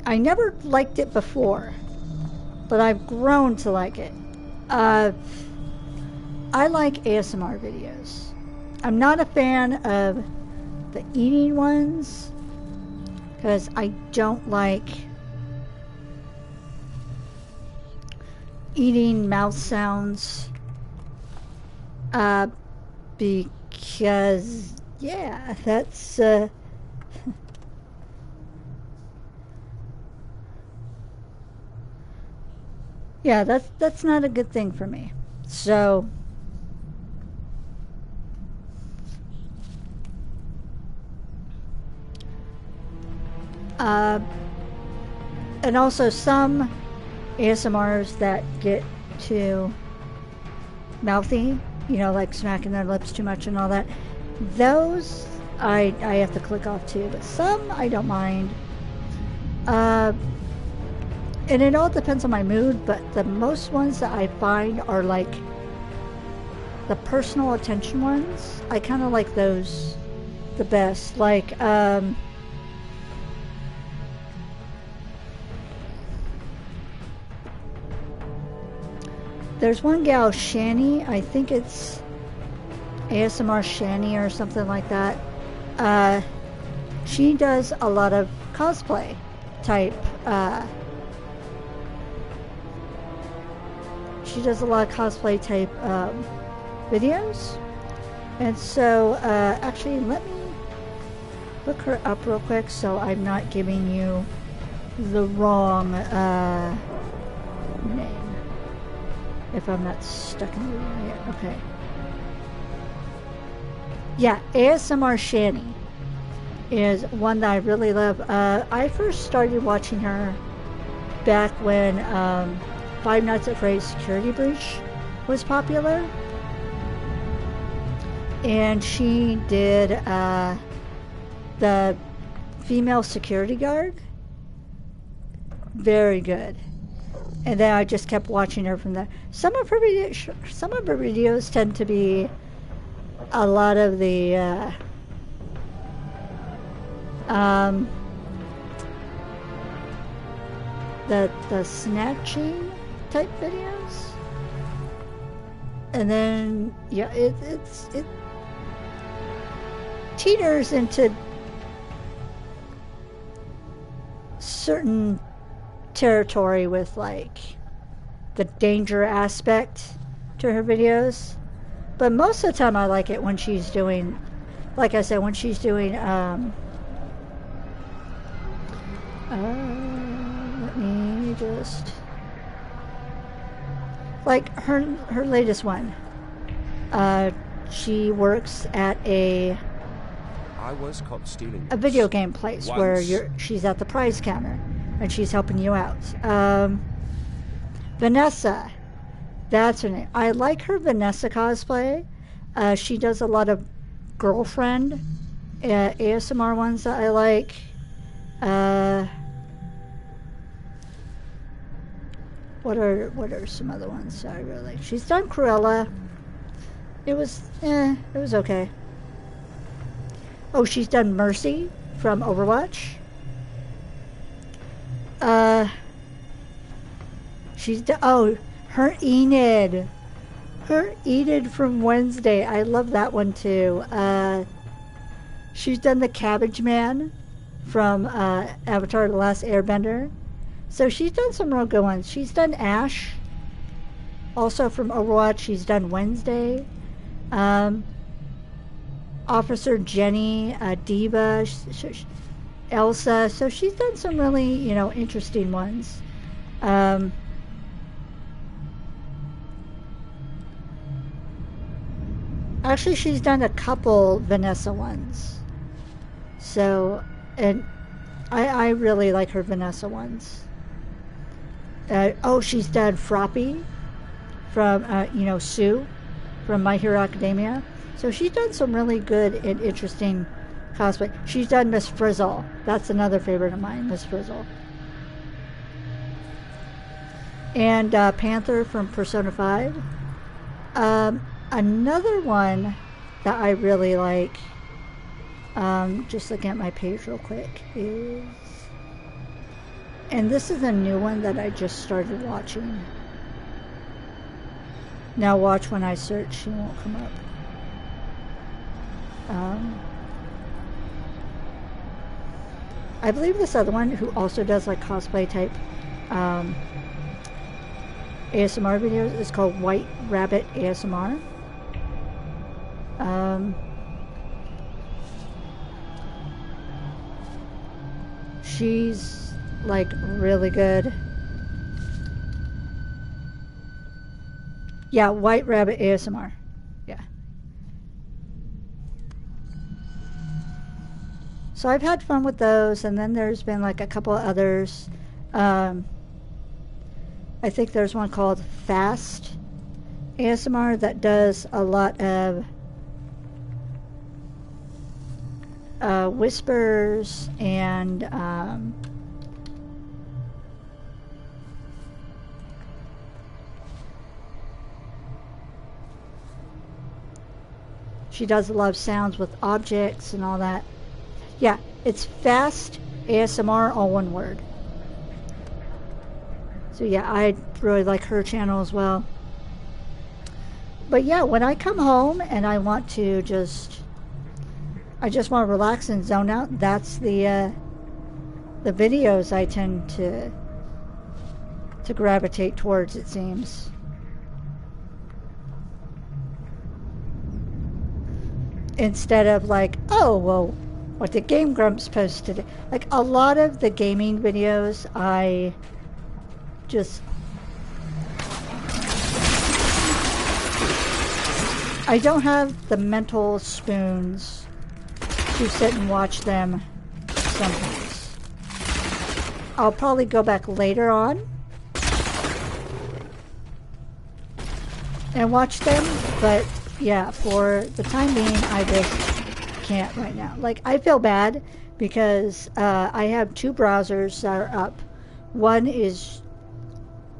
Speaker 1: I never liked it before, but I've grown to like it. I like ASMR videos. I'm not a fan of the eating ones, because I don't like eating mouth sounds, because, yeah, that's, yeah, that's not a good thing for me. So, and also some ASMRs that get too mouthy, you know, like smacking their lips too much and all that, those I have to click off too, but some I don't mind. And it all depends on my mood, but the most ones that I find are like the personal attention ones. I kind of like those the best. Like, there's one gal, Shani, I think it's ASMR Shani or something like that. She does a lot of cosplay type, videos. And so, actually, let me look her up real quick so I'm not giving you the wrong name. If I'm not stuck in the area. Okay. Yeah, ASMR Shani is one that I really love. I first started watching her back when Five Nights at Freddy's Security Breach was popular. And she did the female security guard. Very good. And then I just kept watching her from there. Some of her videos tend to be a lot of the snatching type videos. And then yeah, it teeters into certain territory with like the danger aspect to her videos, but most of the time I like it when she's doing, like I said, when she's doing let me just, like her latest one, she works at I was caught stealing a video game place once, where she's at the prize counter and she's helping you out. Vanessa, that's her name. I like her Vanessa cosplay. She does a lot of girlfriend ASMR ones that I like. What are some other ones I really like? She's done Cruella. It was okay. Oh, she's done Mercy from Overwatch. She's done, oh, her Enid. Her Enid from Wednesday. I love that one too. She's done the Cabbage Man from Avatar The Last Airbender. So she's done some real good ones. She's done Ash. Also from Overwatch, she's done Wednesday. Officer Jenny, Diva, Elsa. So she's done some really, interesting ones. Actually, she's done a couple Vanessa ones. So, and I really like her Vanessa ones. She's done Froppy from, Sue from My Hero Academia. So she's done some really good and interesting cosplay. She's done Miss Frizzle. That's another favorite of mine, Miss Frizzle. And Panther from Persona 5. Another one that I really like, just looking at my page real quick, is... And this is a new one that I just started watching. Now watch when I search, she won't come up. I believe this other one, who also does like cosplay type ASMR videos, is called White Rabbit ASMR. She's like really good. Yeah, White Rabbit ASMR. Yeah. So I've had fun with those, and then there's been like a couple of others. I think there's one called Fast ASMR that does a lot of whispers and she does a lot of sounds with objects and all that. Yeah, it's Fast ASMR, all one word. So yeah, I really like her channel as well. But yeah, when I come home and I want to I just want to relax and zone out, that's the videos I tend to gravitate towards, it seems. Instead of like, oh, well, what did Game Grumps post today? Like, a lot of the gaming videos, I don't have the mental spoons to sit and watch them sometimes. I'll probably go back later on and watch them, but yeah, for the time being, I just can't right now. Like, I feel bad because I have two browsers that are up. One is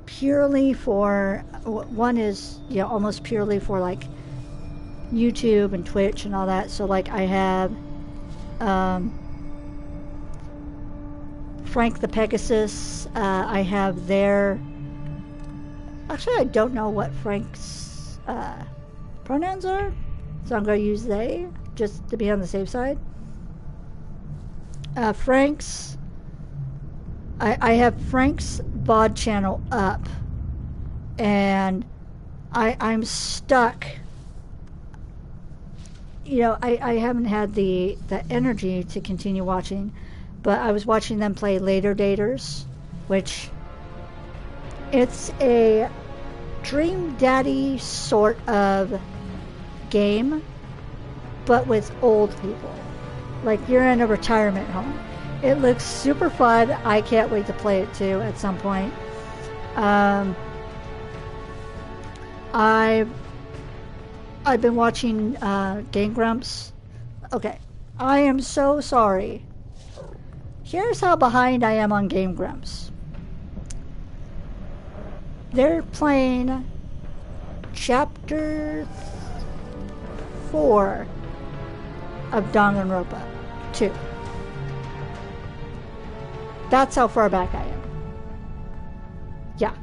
Speaker 1: purely for, almost purely for like YouTube and Twitch and all that. So like I have Frank the Pegasus. I have their, actually I don't know what Frank's pronouns are, so I'm going to use they just to be on the safe side. Frank's, I have Frank's VOD channel up, and I'm stuck. I haven't had the energy to continue watching, but I was watching them play Later Daters, which it's a Dream Daddy sort of game, but with old people. Like, you're in a retirement home. It looks super fun. I can't wait to play it too at some point. I've been watching Game Grumps. Okay, I am so sorry. Here's how behind I am on Game Grumps. they're playing Chapter 4 of Danganronpa 2. That's how far back I am. Yeah.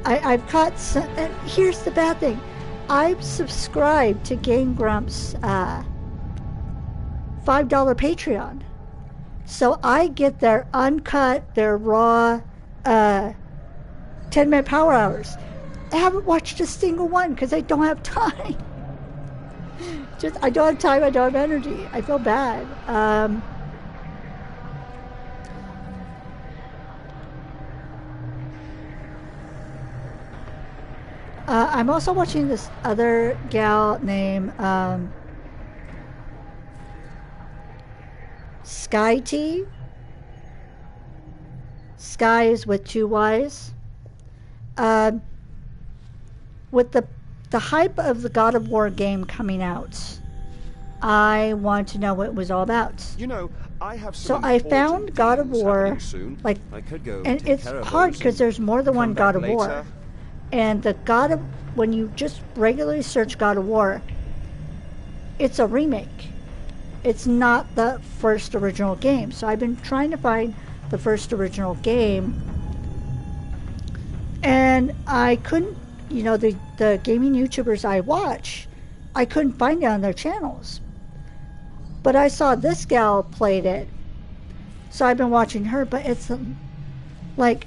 Speaker 1: I've caught some, and here's the bad thing. I've subscribed to Game Grumps' $5 Patreon. So I get their uncut, their raw 10-minute power hours. I haven't watched a single one because I don't have time. I don't have time, I don't have energy. I feel bad. I'm also watching this other gal named Sky T. Sky is with 2 Y's. With the hype of the God of War game coming out, I want to know what it was all about.
Speaker 2: You know, I have
Speaker 1: so I found God of War, like,
Speaker 2: I could go
Speaker 1: and it's hard because there's more than one God of War. And the when you just regularly search God of War, it's a remake. It's not the first original game. So I've been trying to find the first original game, and I couldn't, you know, the gaming YouTubers I watch, I couldn't find it on their channels. But I saw this gal played it, so I've been watching her, but it's like,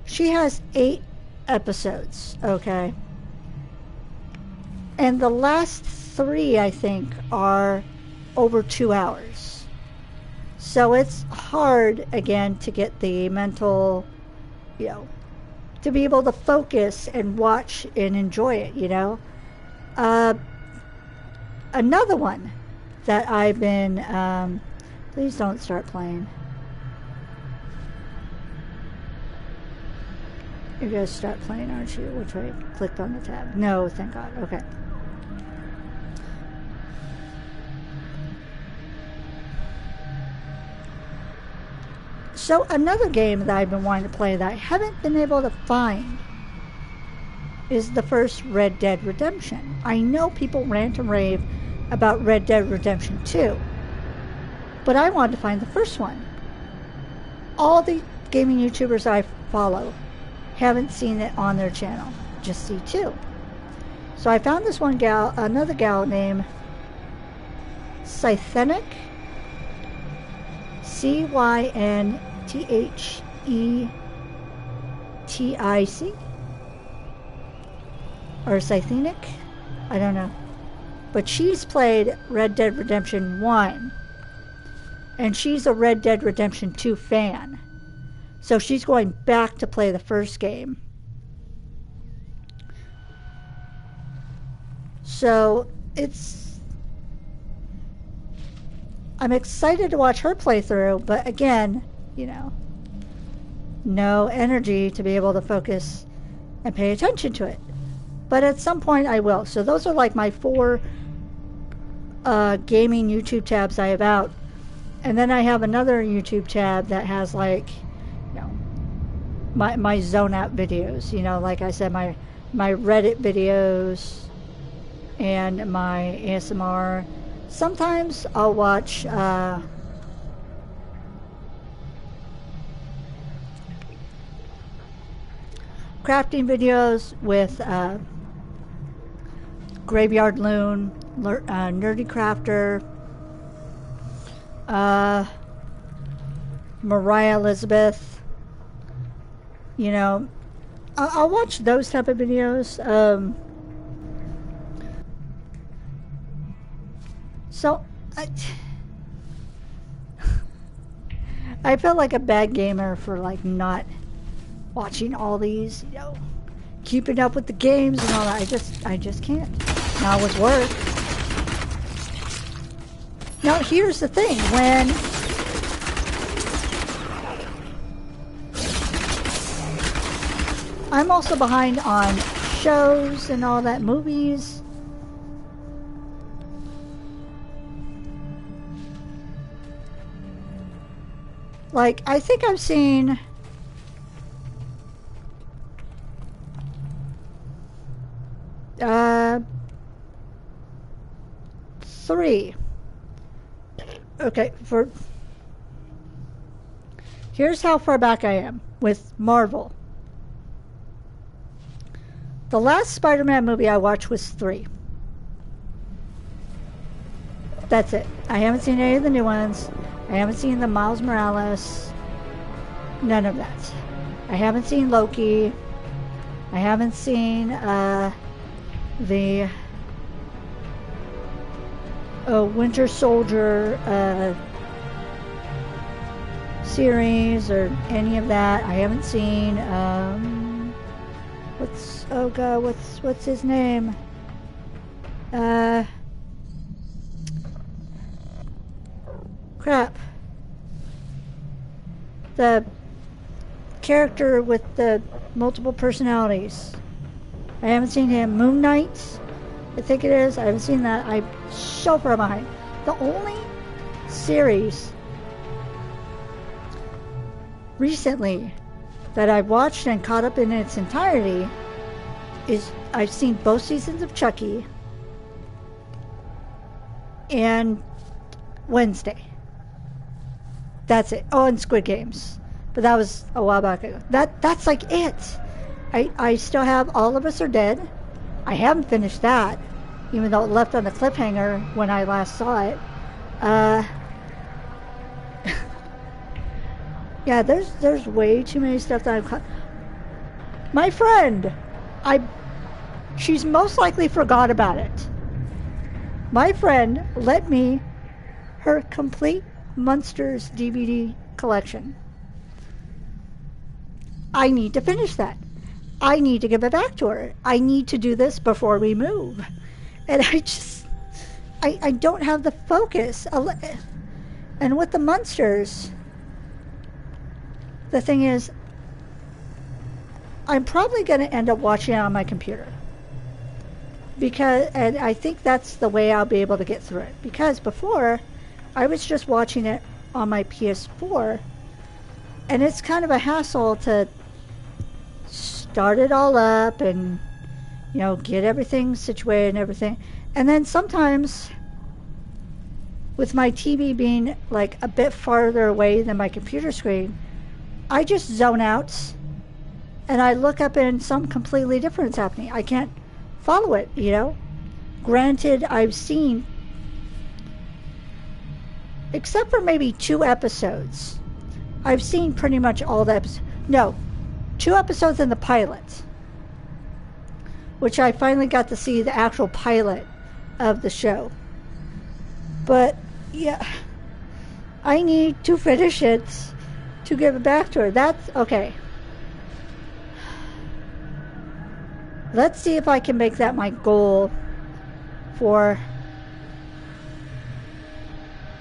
Speaker 1: she has 8 episodes, okay? And the last 3, I think, are over 2 hours. So it's hard, again, to get the mental, you know, to be able to focus and watch and enjoy it, you know? Another one that I've been, please don't start playing. You're going to start playing, aren't you? Which way? Clicked on the tab. No, thank God. Okay. So another game that I've been wanting to play that I haven't been able to find is the first Red Dead Redemption. I know people rant and rave about Red Dead Redemption 2, but I wanted to find the first one. All the gaming YouTubers I follow haven't seen it on their channel, just see 2. So I found this one gal, another gal named Cythenic, Cynthetic, or Cythenic, I don't know. But she's played Red Dead Redemption 1, and she's a Red Dead Redemption 2 fan. So she's going back to play the first game. So I'm excited to watch her playthrough, but again, you know, no energy to be able to focus and pay attention to it. But at some point I will. So those are like my 4 gaming YouTube tabs I have out. And then I have another YouTube tab that has, like, you know, my zone out videos. You know, like I said, my Reddit videos and my ASMR. Sometimes I'll watch crafting videos with Graveyard Loon, Nerdy Crafter, Mariah Elizabeth. You know, I'll watch those type of videos. So I felt like a bad gamer for, like, not watching all these, you know, keeping up with the games and all that. I just can't. Not with work. Now here's the thing, when I'm also behind on shows and all that, movies. Like, I think I've seen 3. Okay, here's how far back I am with Marvel. The last Spider-Man movie I watched was 3. That's it. I haven't seen any of the new ones. I haven't seen the Miles Morales. None of that. I haven't seen Loki. I haven't seen the Winter Soldier series or any of that. I haven't seen what's his name? Crap. The character with the multiple personalities. I haven't seen him. Moon Knight, I think it is. I haven't seen that. I'm so far behind. The only series recently that I've watched and caught up in its entirety is I've seen both seasons of Chucky and Wednesday. That's it. Oh, and Squid Games. But that was a while back ago. That's like it. I still have All of Us Are Dead. I haven't finished that, even though it left on the cliffhanger when I last saw it. Yeah, there's way too many stuff that I've... My friend, she's most likely forgot about it. My friend lent me her complete Monsters DVD collection. I need to finish that. I need to give it back to her. I need to do this before we move. And I don't have the focus. And with the Monsters, the thing is, I'm probably going to end up watching it on my computer. And I think that's the way I'll be able to get through it. Because before, I was just watching it on my PS4, and it's kind of a hassle to start it all up and, get everything situated and everything. And then sometimes, with my TV being like a bit farther away than my computer screen, I just zone out and I look up and something completely different is happening. I can't follow it, Granted, I've seen, except for maybe 2 episodes, I've seen pretty much all the episodes. No, 2 episodes in the pilot, which I finally got to see the actual pilot of the show. But, yeah, I need to finish it to give it back to her. That's okay. Let's see if I can make that my goal for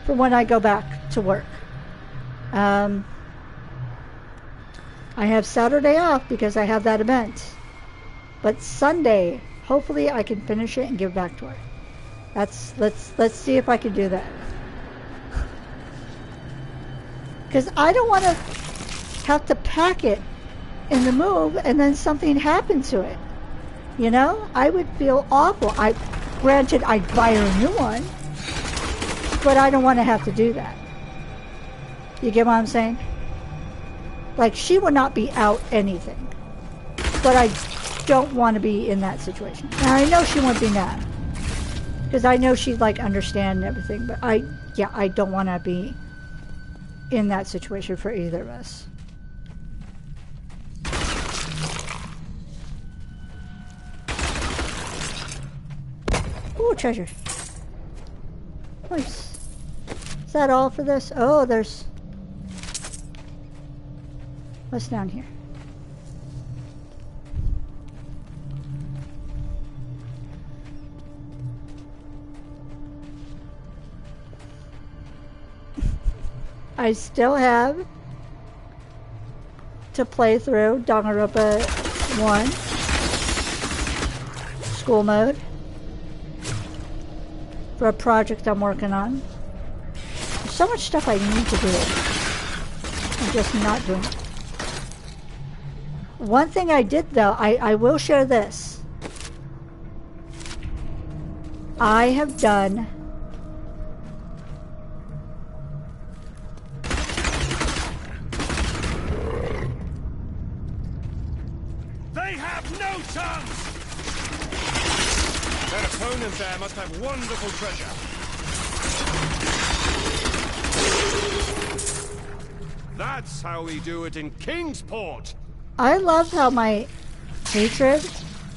Speaker 1: when I go back to work. I have Saturday off because I have that event. But Sunday, hopefully I can finish it and give it back to her. Let's see if I can do that. Because I don't want to have to pack it in the move and then something happened to it. I would feel awful. Granted, I'd buy her a new one, but I don't want to have to do that. You get what I'm saying? Like, she would not be out anything, but I don't want to be in that situation. And I know she won't be mad, because I know she'd understand everything, but I don't want to be in that situation for either of us. Ooh, treasure. Nice. Is that all for this? Oh, there's... What's down here? I still have to play through Danganronpa 1 school mode for a project I'm working on. There's so much stuff I need to do. I'm just not doing it. One thing I did though, I will share this. I have done
Speaker 7: They have no chance! Their opponent there must have wonderful treasure. That's how we do it in Kingsport.
Speaker 1: I love how my hatred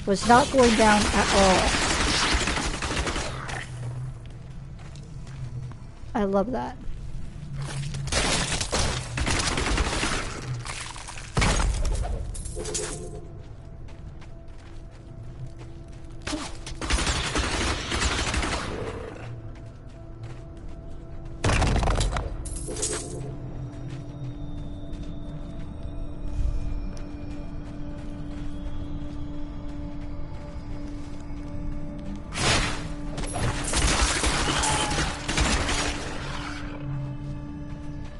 Speaker 1: was not going down at all. I love that.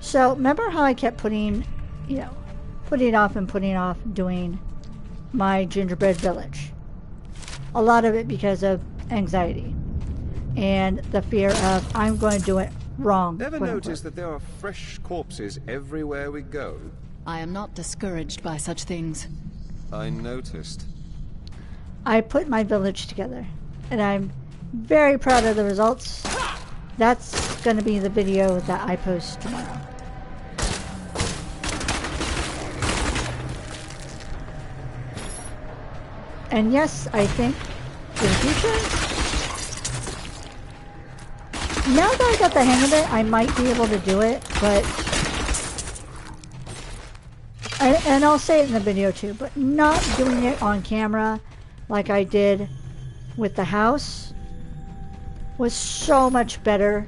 Speaker 1: So, remember how I kept putting off doing my gingerbread village? A lot of it because of anxiety and the fear of I'm going to do it wrong.
Speaker 2: Ever notice that there are fresh corpses everywhere we go?
Speaker 8: I am not discouraged by such things.
Speaker 2: I noticed.
Speaker 1: I put my village together, and I'm very proud of the results. That's going to be the video that I post tomorrow. And yes, I think in the future, now that I got the hang of it, I might be able to do it, but and I'll say it in the video too, but not doing it on camera like I did with the house was so much better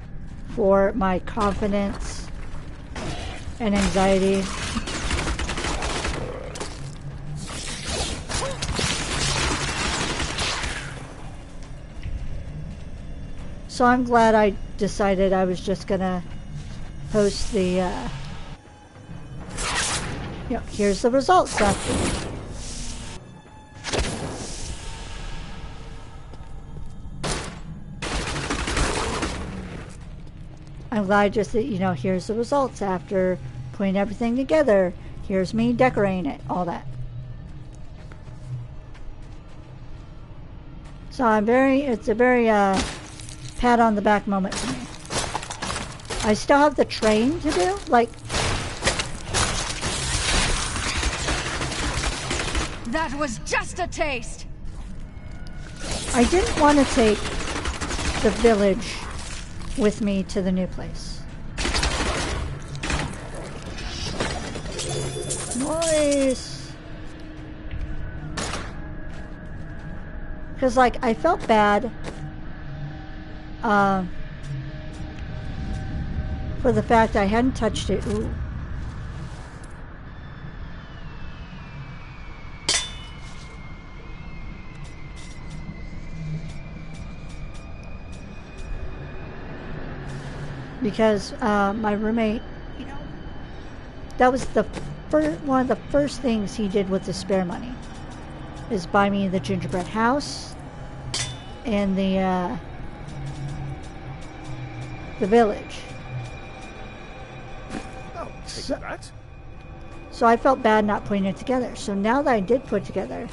Speaker 1: for my confidence and anxiety. So I'm glad I decided I was just gonna post the, here's the results after. I'm glad just that, here's the results after putting everything together. Here's me decorating it, all that. So it's a very, pat on the back moment for me. I still have the train to do,
Speaker 6: That was just a taste!
Speaker 1: I didn't want to take the village with me to the new place. Nice! Because, I felt bad for the fact I hadn't touched it. Ooh. Because my roommate, that was one of the first things he did with the spare money, is buy me the gingerbread house and the village.
Speaker 7: Oh, take that.
Speaker 1: So I felt bad not putting it together. So now that I did put it together,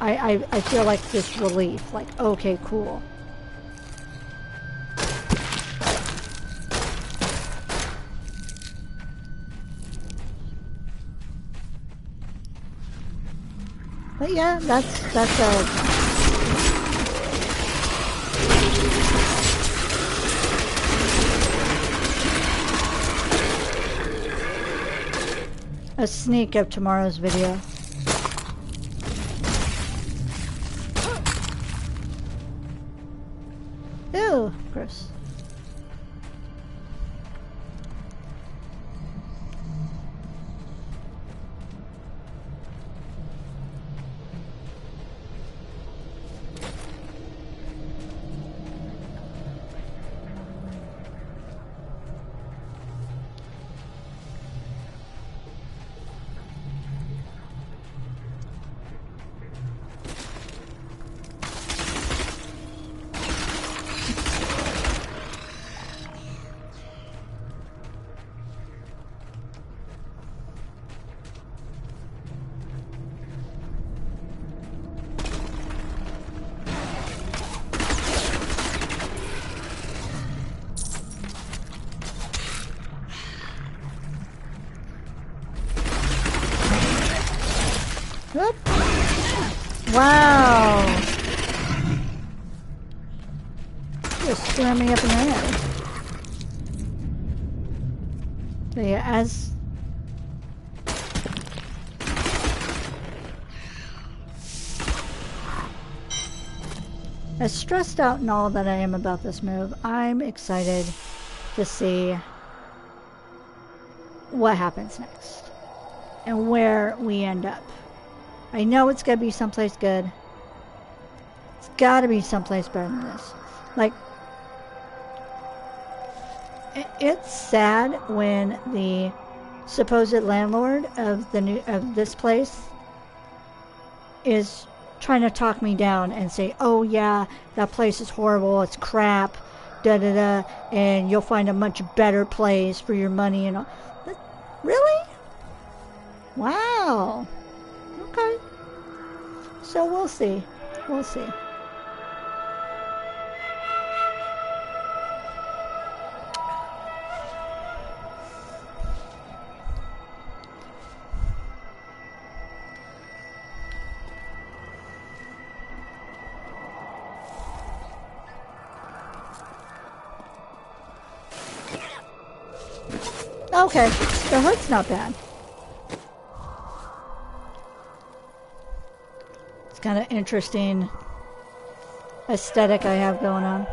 Speaker 1: I feel like this relief. Okay, cool. But yeah, that's a sneak of tomorrow's video. Ew, gross. Whoop. Wow. Just threw me up in the air. So yeah, as stressed out and all that I am about this move, I'm excited to see what happens next and where we end up. I know it's gonna be someplace good. It's gotta be someplace better than this. Like, it's sad when the supposed landlord of this place is trying to talk me down and say, oh yeah, that place is horrible, it's crap, da da da, and you'll find a much better place for your money and all. Really? Wow. Okay. So we'll see. We'll see. Okay, the hood's not bad. It's kind of interesting aesthetic I have going on.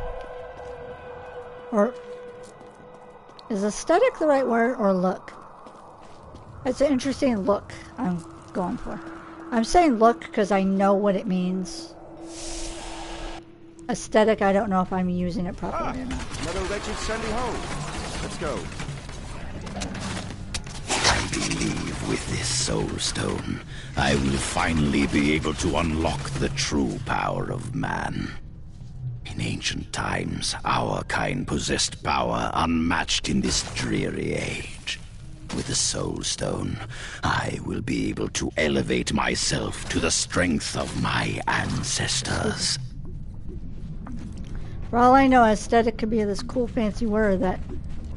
Speaker 1: Or is aesthetic the right word, or look? It's an interesting look I'm going for. I'm saying look because I know what it means. Aesthetic, I don't know if I'm using it properly or not.
Speaker 2: Another wretched Sandy hole. Let's go.
Speaker 5: I believe with this soul stone, I will finally be able to unlock the true power of man. In ancient times, our kind possessed power unmatched in this dreary age. With the soul stone, I will be able to elevate myself to the strength of my ancestors.
Speaker 1: For all I know, aesthetic could be this cool fancy word that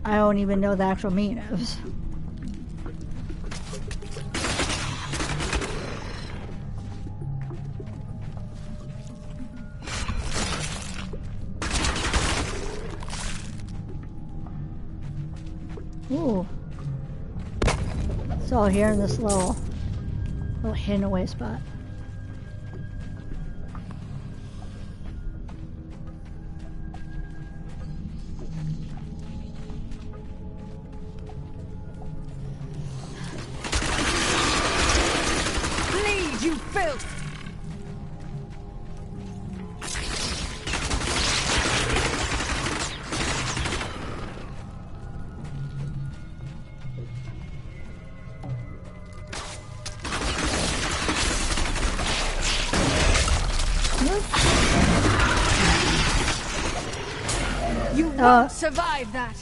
Speaker 1: I don't even know the actual meaning of. Ooh. It's all here in this little hidden away spot.
Speaker 6: Bleed, you filth! You won't survive that!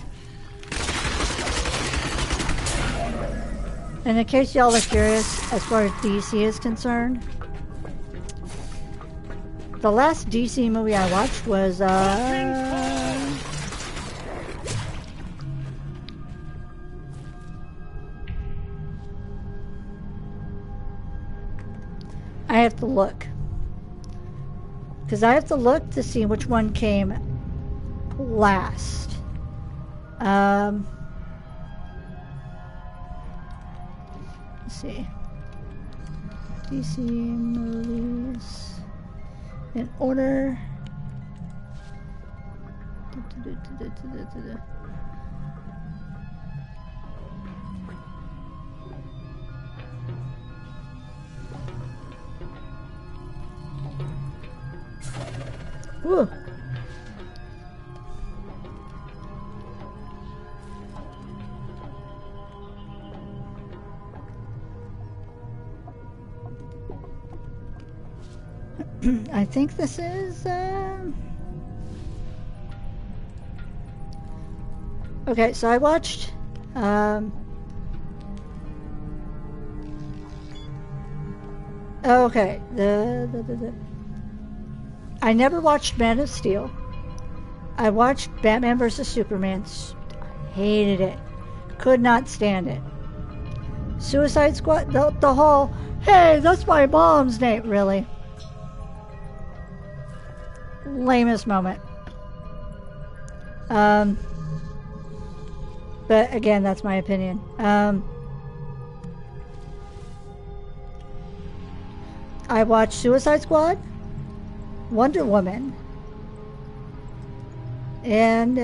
Speaker 1: And in case y'all are curious, as far as DC is concerned, the last DC movie I watched was, I have to look. Because I have to look to see which one came last. Let's see. DC movies in order. Woo. I think this is, okay, so I watched, okay, I never watched Man of Steel. I watched Batman vs. Superman. Hated it. Could not stand it. Suicide Squad, the whole Hey, that's my mom's name. Really? Lamest moment. But again, that's my opinion. I watched Suicide Squad, Wonder Woman, and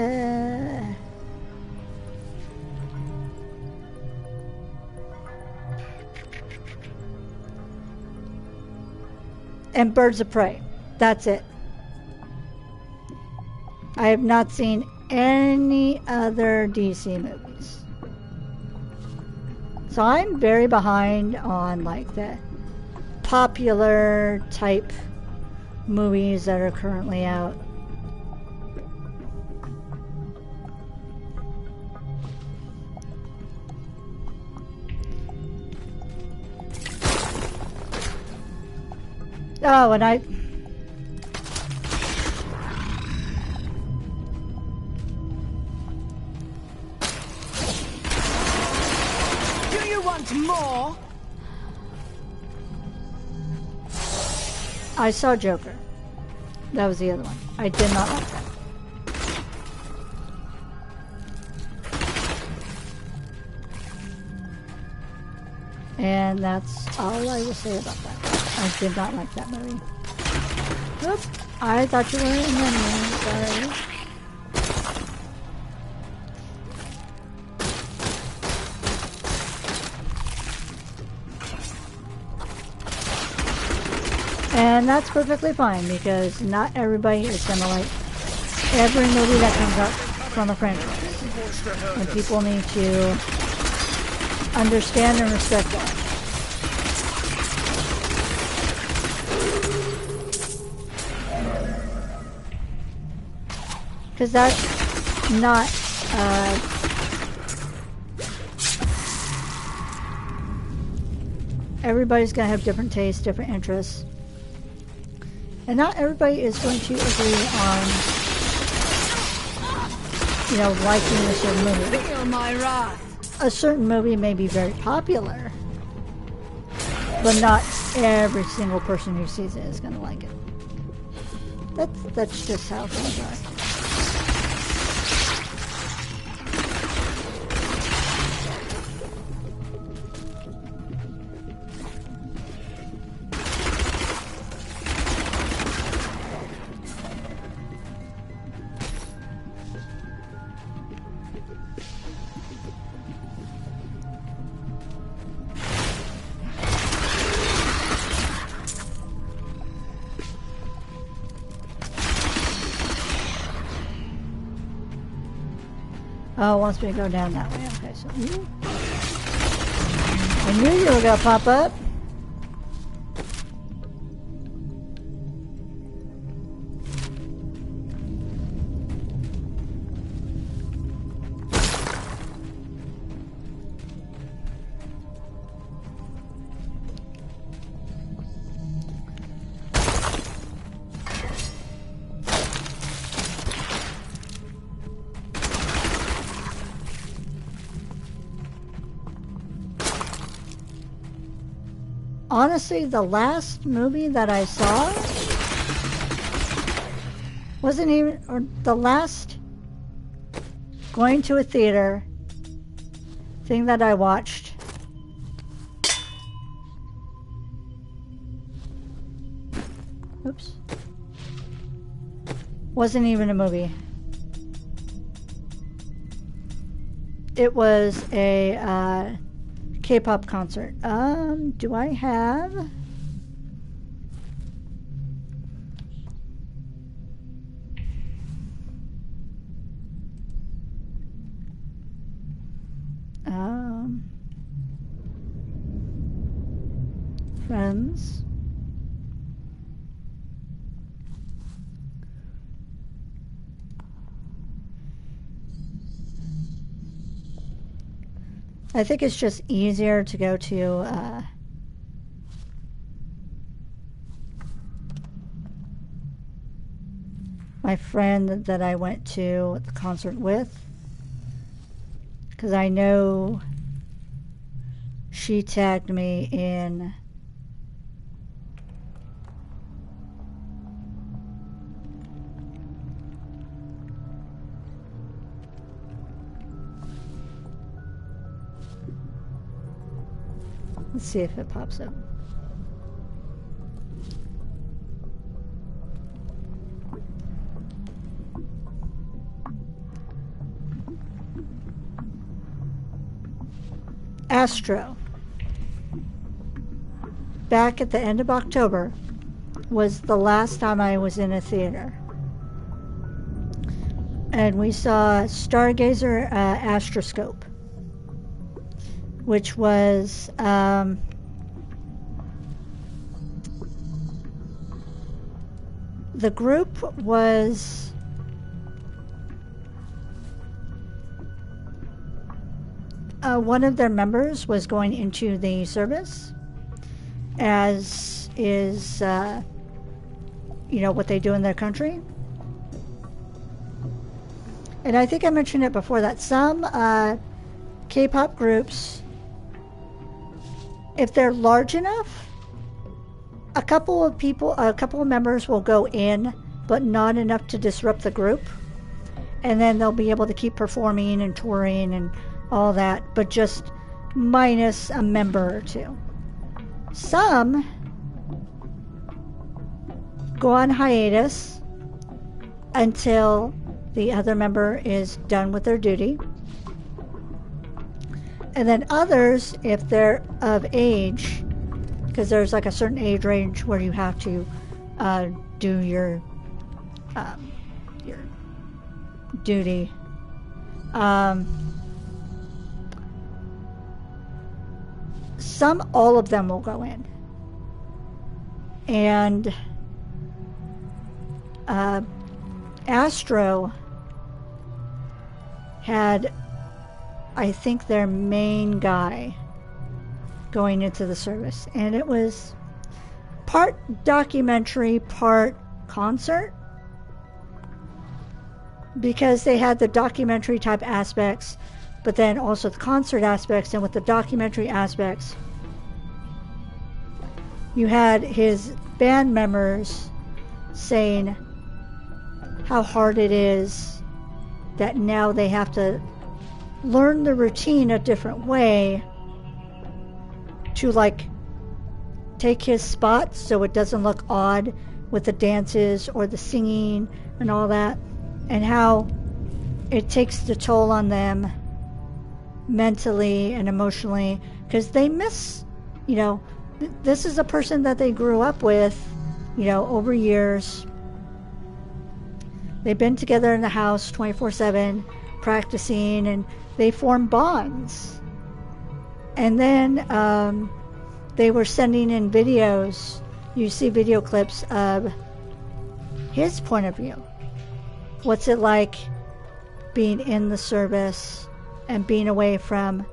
Speaker 1: Birds of Prey. That's it. I have not seen any other DC movies. So I'm very behind on like the popular type movies that are currently out. Oh, and
Speaker 6: Do you want more?
Speaker 1: I saw Joker. That was the other one. I did not like that. And that's all I will say about that. I did not like that movie. Oops. I thought you were in the movie. Sorry. And that's perfectly fine because not everybody is going to like every movie that comes out from a franchise. And people need to understand and respect that. Because that's not everybody's going to have different tastes, different interests. And not everybody is going to agree on, you know, liking a certain movie.
Speaker 6: Feel my wrath.
Speaker 1: A certain movie may be very popular, but not every single person who sees it is going to like it. That's just how things are. Oh, wants me to go down that way. Okay, so I knew you were gonna pop up. Honestly, the last movie that I saw wasn't even, or the last going to a theater thing that I watched oops, wasn't even a movie. It was a K-pop concert. Do I have? Friends. I think it's just easier to go to my friend that I went to the concert with, because I know she tagged me in see if it pops up. Astro. Back at the end of October was the last time I was in a theater. And we saw Stargazer Astroscope, which was the group was one of their members was going into the service, as is what they do in their country. And I think I mentioned it before that some K-pop groups, if they're large enough, a couple of members will go in, but not enough to disrupt the group. And then they'll be able to keep performing and touring and all that, but just minus a member or two. Some go on hiatus until the other member is done with their duty. And then others, if they're of age, because there's like a certain age range where you have to do your duty. All of them will go in. And Astro had, I think, their main guy going into the service. And it was part documentary, part concert. Because they had the documentary type aspects, but then also the concert aspects. And with the documentary aspects, you had his band members saying how hard it is that now they have to learn the routine a different way to like take his spot so it doesn't look odd with the dances or the singing and all that, and how it takes the toll on them mentally and emotionally, because they miss, this is a person that they grew up with, over years. They've been together in the house 24/7 practicing, and they form bonds. And then they were sending in videos. You see video clips of his point of view. What's it like being in the service and being away from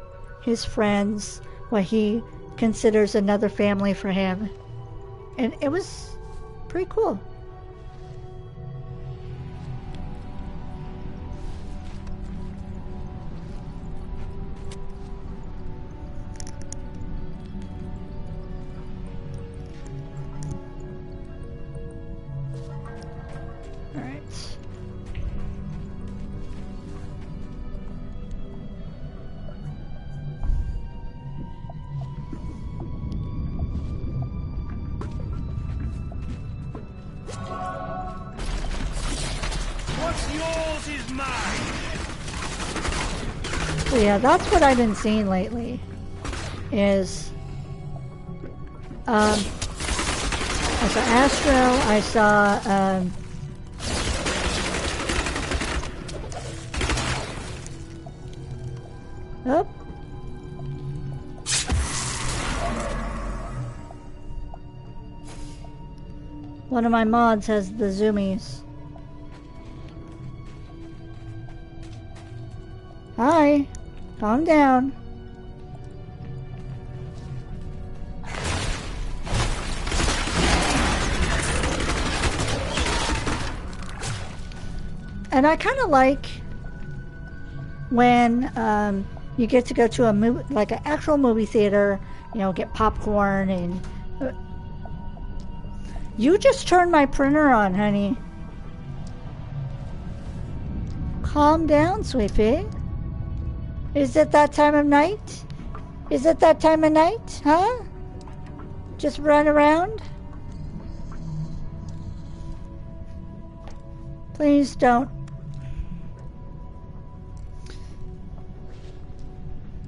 Speaker 1: his friends, what he considers another family for him. And it was pretty cool. Yeah, that's what I've been seeing lately, is I saw Astro, I saw one of my mods has the zoomies. Hi. Calm down. And I kind of like when you get to go to a movie, like an actual movie theater, get popcorn and... You just turned my printer on, honey. Calm down, sweet pea. Is it that time of night? Is it that time of night? Huh? just run around? Please don't.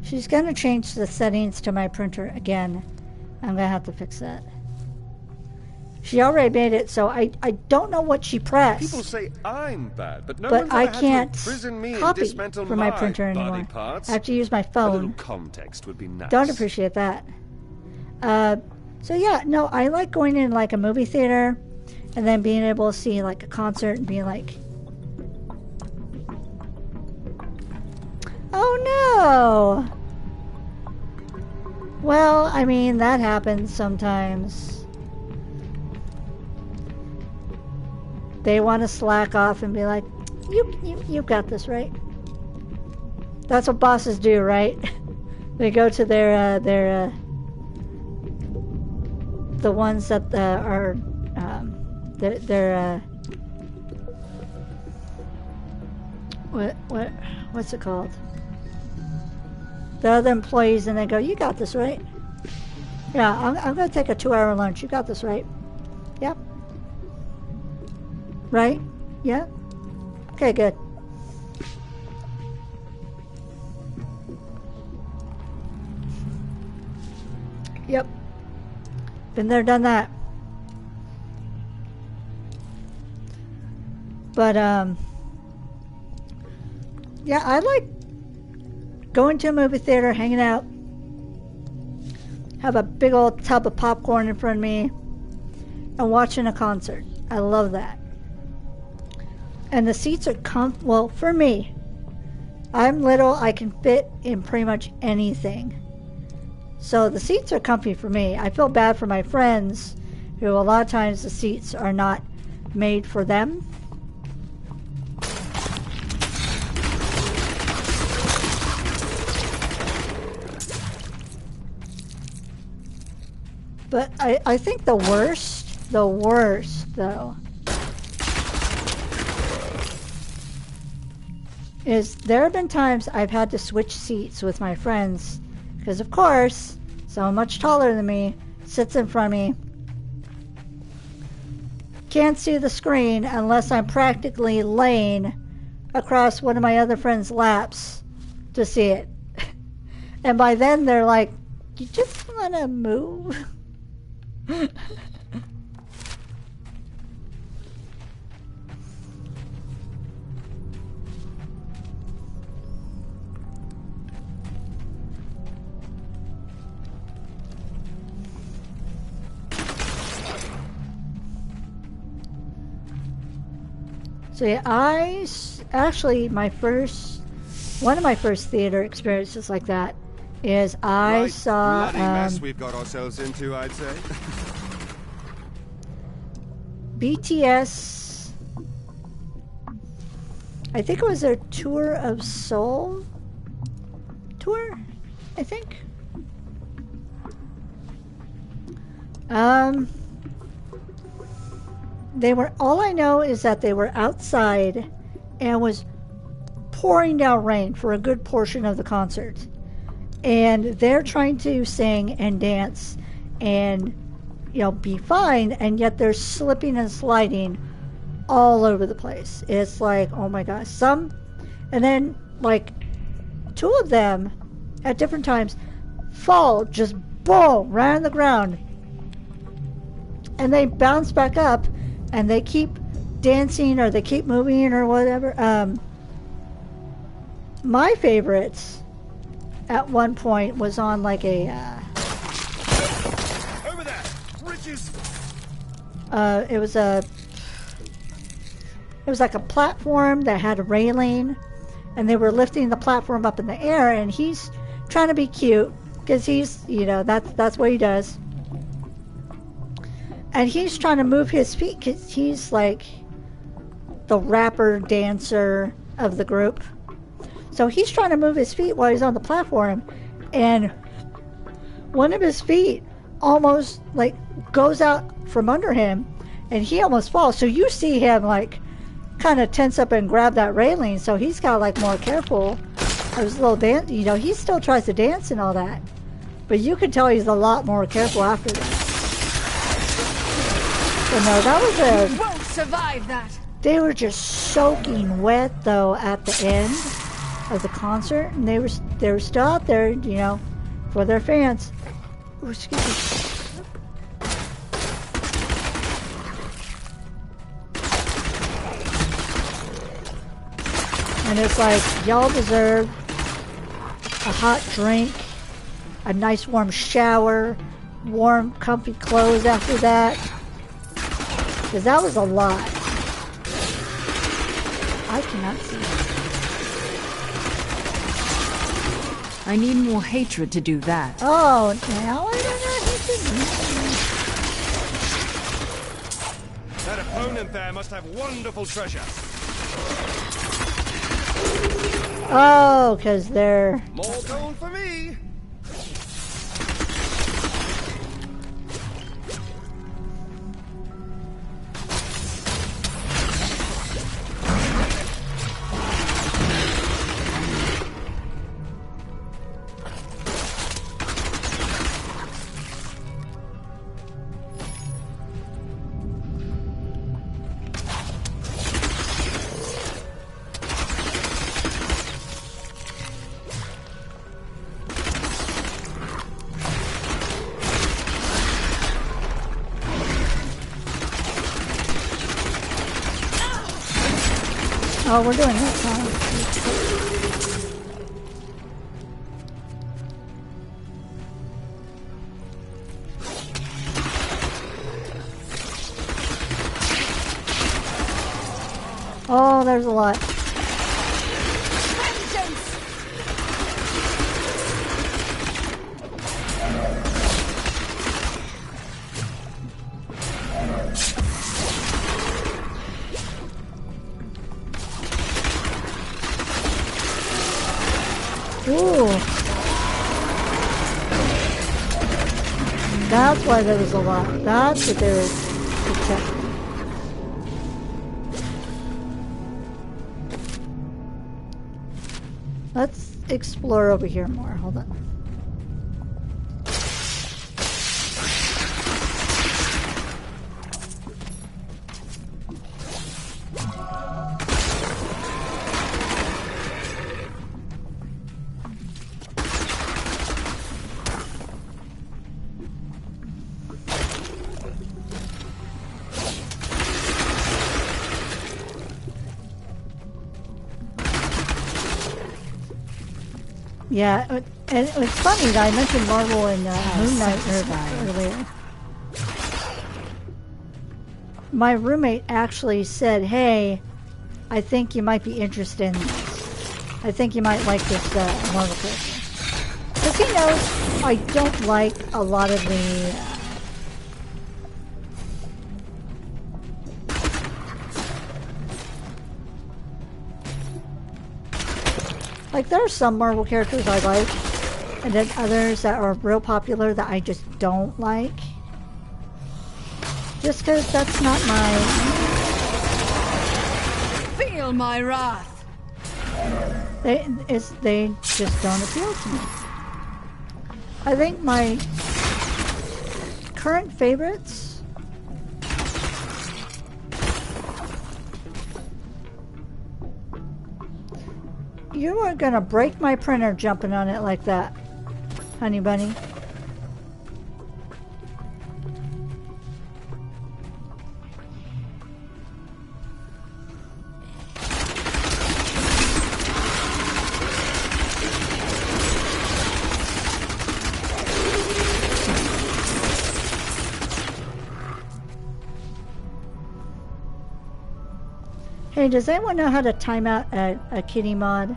Speaker 1: She's gonna change the settings to my printer again. I'm gonna have to fix that. She already made it, so I don't know what she pressed.
Speaker 2: People say I'm bad, but no
Speaker 1: but
Speaker 2: one's
Speaker 1: I
Speaker 2: ever had
Speaker 1: can't
Speaker 2: to imprison me and
Speaker 1: copy
Speaker 2: dismantle
Speaker 1: from my printer
Speaker 2: body
Speaker 1: anymore.
Speaker 2: parts.
Speaker 1: I have to use my
Speaker 2: A little
Speaker 1: phone.
Speaker 2: context would be nice.
Speaker 1: Don't appreciate that. So yeah, no, I like going in like a movie theater and then being able to see like a concert and being like, oh no! Well, I mean, that happens sometimes. They want to slack off and be like, you've got this, right? That's what bosses do, right? They go to their the ones that are, what's it called? The other employees, and they go, you got this, right? Yeah, I'm going to take a 2-hour lunch. You got this, right? Yep. Right? Yeah? Okay, good. Yep. Been there, done that. But, yeah, I like going to a movie theater, hanging out, have a big old tub of popcorn in front of me, and watching a concert. I love that. And the seats are well, for me, I'm little, I can fit in pretty much anything. So the seats are comfy for me. I feel bad for my friends who a lot of times the seats are not made for them. But I think the worst though, is there have been times I've had to switch seats with my friends because, of course, someone much taller than me sits in front of me. Can't see the screen unless I'm practically laying across one of my other friends' laps to see it. And by then they're like, you just want to move? So yeah, one of my first theater experiences like that is I saw
Speaker 7: bloody mess we've got ourselves into, I'd say.
Speaker 1: BTS. I think it was their Tour of Soul tour, I think. All I know is that they were outside and it was pouring down rain for a good portion of the concert. And they're trying to sing and dance and, be fine, and yet they're slipping and sliding all over the place. It's like, oh my gosh. And then, like, 2 of them at different times fall, just boom, right on the ground. And they bounce back up and they keep dancing or they keep moving or whatever. My favorites at one point was on like a
Speaker 7: Over there, bridges.
Speaker 1: it was like a platform that had a railing, and they were lifting the platform up in the air, and he's trying to be cute because he's, that's what he does. And he's trying to move his feet because he's like the rapper dancer of the group. So he's trying to move his feet while he's on the platform, and one of his feet almost like goes out from under him and he almost falls. So you see him like kind of tense up and grab that railing, so he's got like more careful of his little dance. He still tries to dance and all that, but you can tell he's a lot more careful after that. But no, that was
Speaker 6: You won't survive that.
Speaker 1: They were just soaking wet though at the end of the concert, and they were still out there, you know, for their fans. Ooh, excuse me. And it's like, y'all deserve a hot drink, a nice warm shower, warm, comfy clothes after that. Because that was a lot. I cannot see it.
Speaker 8: I need more hatred to do that.
Speaker 1: Oh, now I don't know
Speaker 7: That opponent there must have wonderful treasure.
Speaker 1: Oh, because they're...
Speaker 7: More gold for me.
Speaker 1: Oh, we're doing this, huh? Oh, there's a lot. Ooh. That's why there was a lot. That's what they were protecting. Let's explore over here more. Hold on. Yeah, and it's funny that I mentioned Marvel and Moon Knight earlier. My roommate actually said, hey, I think you might be interested in this. I think you might like this Marvel character. Because he knows I don't like a lot of the... like, there are some Marvel characters I like, and then others that are real popular that I just don't like. Just because that's not my...
Speaker 6: Feel my wrath.
Speaker 1: They just don't appeal to me. I think my current favorites... You weren't gonna break my printer jumping on it like that, honey bunny. Hey, does anyone know how to time out a kitty mod?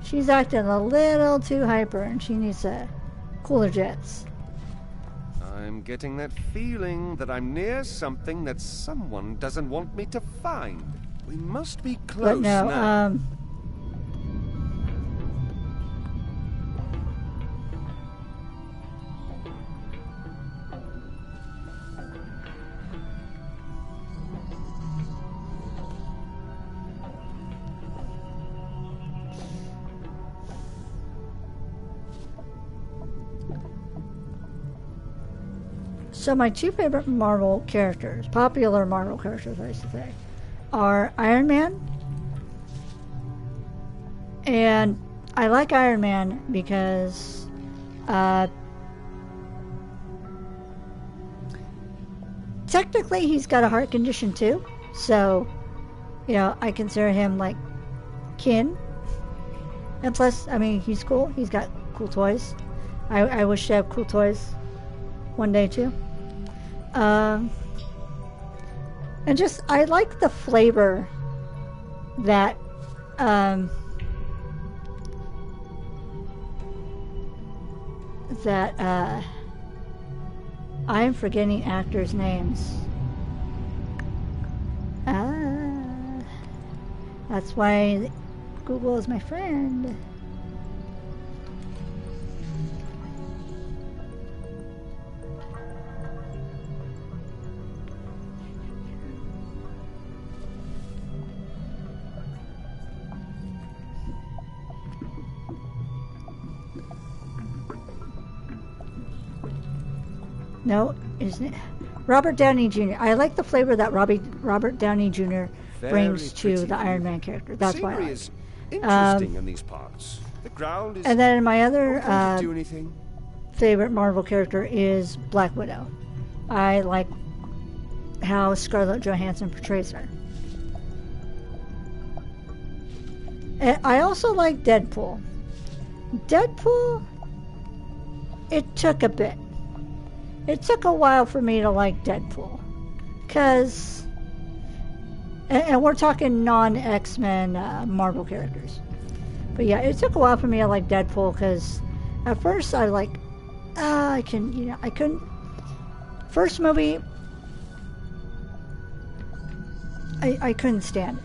Speaker 1: She's acting a little too hyper and she needs cooler jets.
Speaker 2: I'm getting that feeling that I'm near something that someone doesn't want me to find. We must be close
Speaker 1: But no,
Speaker 2: now.
Speaker 1: So my two favorite Marvel characters, popular Marvel characters, I should say, are Iron Man. And I like Iron Man because technically he's got a heart condition too. So, you know, I consider him like kin. And plus, I mean, he's cool. He's got cool toys. I wish to have cool toys one day too. And just, I like the flavor that I am forgetting actors' names. That's why Google is my friend. No, isn't it? Robert Downey Jr. I like the flavor that Robert Downey Jr. brings to the Iron Man character. That's why I like.
Speaker 2: Is interesting in these parts. The ground is.
Speaker 1: And then my other
Speaker 2: do anything.
Speaker 1: favorite Marvel character is Black Widow. I like how Scarlett Johansson portrays her. And I also like Deadpool. Deadpool, it took a bit. It took a while for me to like Deadpool. Because, and we're talking non-X-Men Marvel characters. But yeah, it took a while for me to like Deadpool because at first I like, I couldn't. First movie, I couldn't stand it.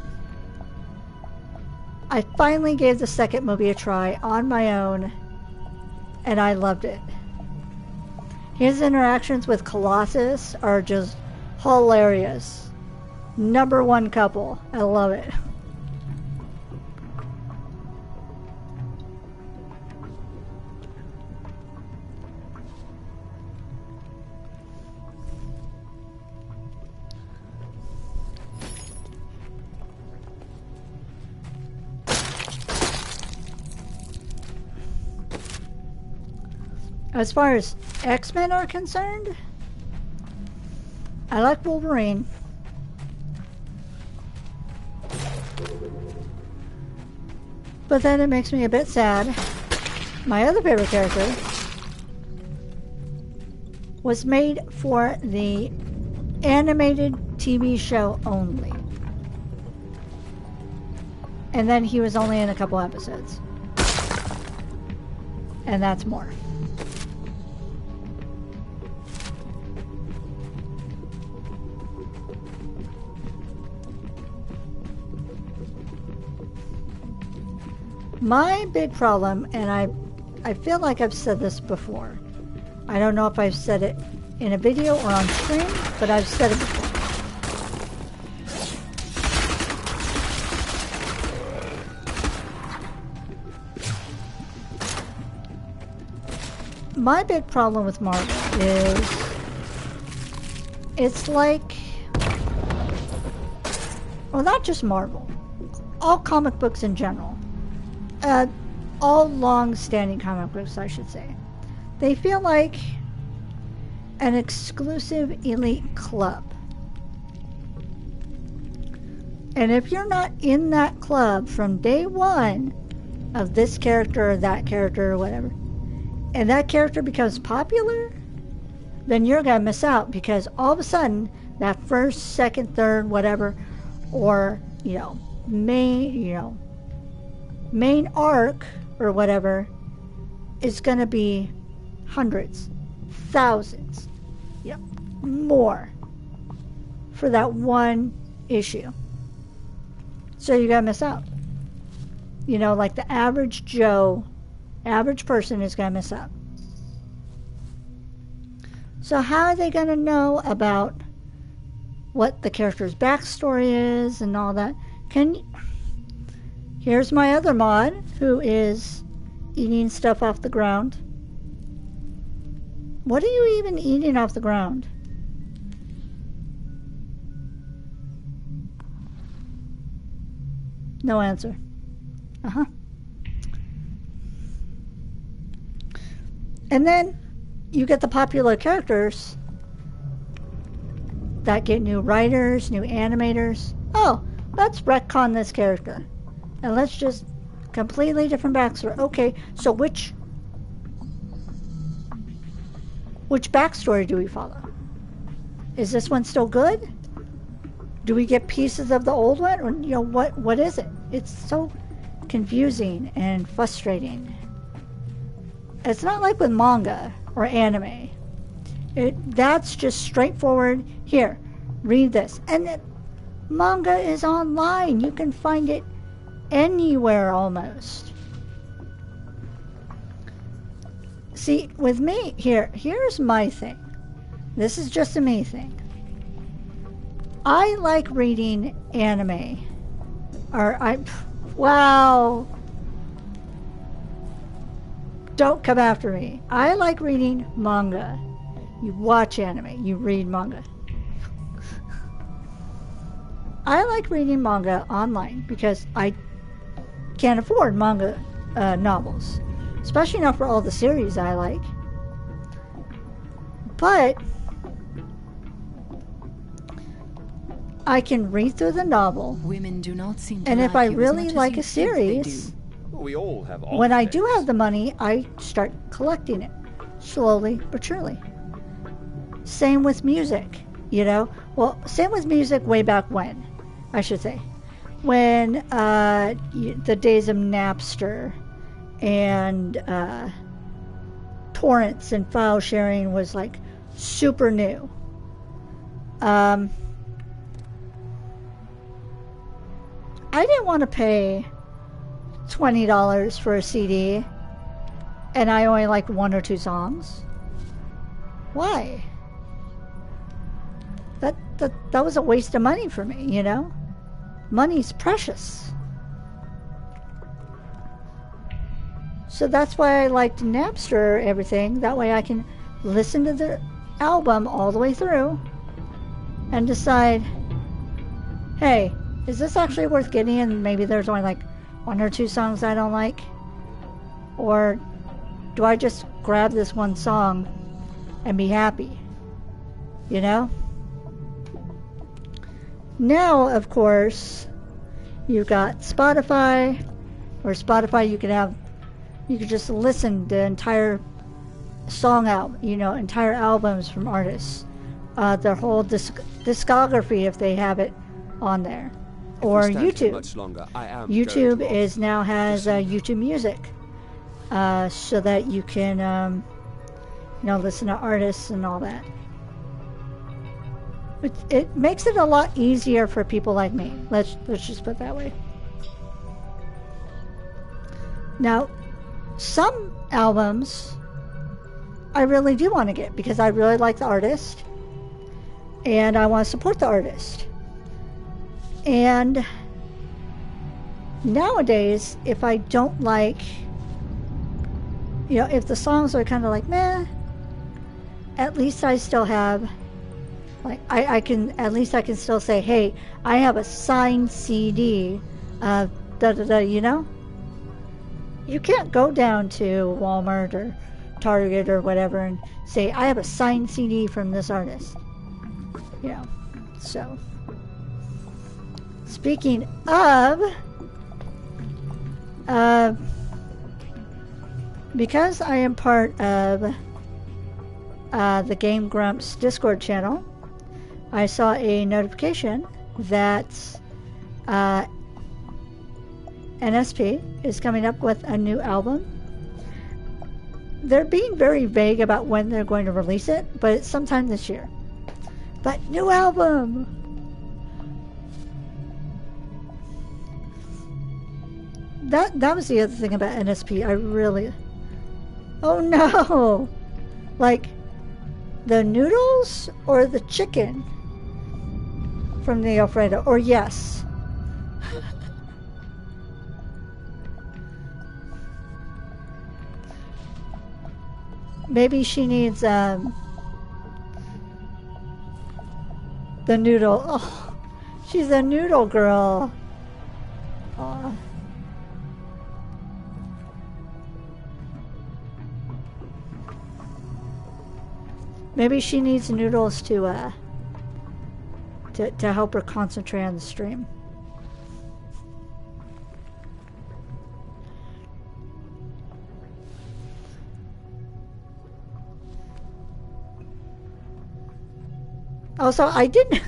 Speaker 1: I finally gave the second movie a try on my own, and I loved it. His interactions with Colossus are just hilarious. Number one couple. I love it. As far as X-Men are concerned, I like Wolverine. But then it makes me a bit sad. My other favorite character was made for the animated TV show only. And then he was only in a couple episodes. And that's more. My big problem, and I feel like I've said this before. I don't know if I've said it in a video or on stream, but I've said it before. My big problem with Marvel is it's like, well, not just Marvel, all comic books in general. All long-standing comic books, I should say. They feel like an exclusive elite club. And if you're not in that club from day one of this character or that character or whatever, and that character becomes popular, then you're going to miss out because all of a sudden that first, second, third, whatever, or, main arc or whatever is going to be hundreds, thousands, more for that one issue. So you're going to miss out. Like the average Joe, average person is going to miss out. So how are they going to know about what the character's backstory is and all that? Here's my other mod who is eating stuff off the ground. What are you even eating off the ground? No answer. Uh-huh. And then you get the popular characters that get new writers, new animators. Oh, let's retcon this character. And let's just completely different backstory. Okay, so which backstory do we follow? Is this one still good? Do we get pieces of the old one? Or, you know, what is it? It's so confusing and frustrating. It's not like with manga or anime. That's just straightforward. Here, read this. And manga is online. You can find it anywhere almost. See, with me, here's my thing. This is just a me thing. I like reading anime. Wow. Don't come after me. I like reading manga. You watch anime, you read manga. I like reading manga online because I can't afford manga novels. Especially not for all the series I like. But I can read through the novel.
Speaker 3: Women do not seem to
Speaker 1: and if
Speaker 3: like
Speaker 1: I
Speaker 3: you
Speaker 1: really
Speaker 3: as much
Speaker 1: like a
Speaker 3: as you think they
Speaker 1: series,
Speaker 3: do.
Speaker 2: We all have
Speaker 1: when I do
Speaker 2: days.
Speaker 1: have the money, I start collecting it. Slowly but surely. Same with music, you know? Well, same with music way back when, I should say. When the days of Napster and torrents and file sharing was like super new. I didn't want to pay $20 for a CD and I only liked one or two songs. Why? That was a waste of money for me, you know? Money's precious. So that's why I liked Napster everything. That way I can listen to the album all the way through and decide, hey, is this actually worth getting? And maybe there's only like one or two songs I don't like. Or do I just grab this one song and be happy? You know? Now, of course, you've got Spotify, or Spotify you could just listen to entire song out, you know, entire albums from artists, their whole discography if they have it on there, or YouTube.
Speaker 2: Much longer,
Speaker 1: YouTube now has YouTube Music, so that you can, you know, listen to artists and all that. It makes it a lot easier for people like me. Let's just put it that way. Now, some albums I really do want to get because I really like the artist and I want to support the artist. And nowadays, if I don't like, you know, if the songs are kind of like meh, at least I still have, like, I can still say, hey, I have a signed CD of you know? You can't go down to Walmart or Target or whatever and say, I have a signed CD from this artist. You know, so. Speaking of, because I am part of the Game Grumps Discord channel, I saw a notification that NSP is coming up with a new album. They're being very vague about when they're going to release it, but it's sometime this year. But new album! That was the other thing about NSP. I really... Oh no! Like, the noodles or the chicken from the Alfredo? Or yes. Maybe she needs the noodle. Oh, she's a noodle girl. Aw. Maybe she needs noodles to help her concentrate on the stream. Also, I didn't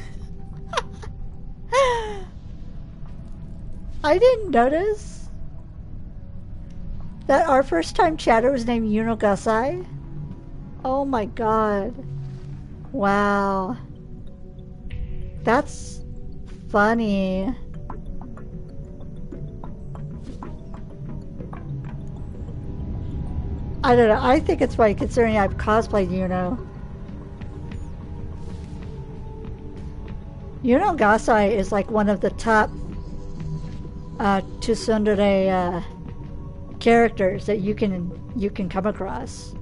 Speaker 1: notice that our first time chatter was named Yunogasai. Oh my god. Wow. That's funny. I don't know. I think it's funny considering I've cosplayed Yuno. Yunogasai is like one of the top tsundere characters that you can come across.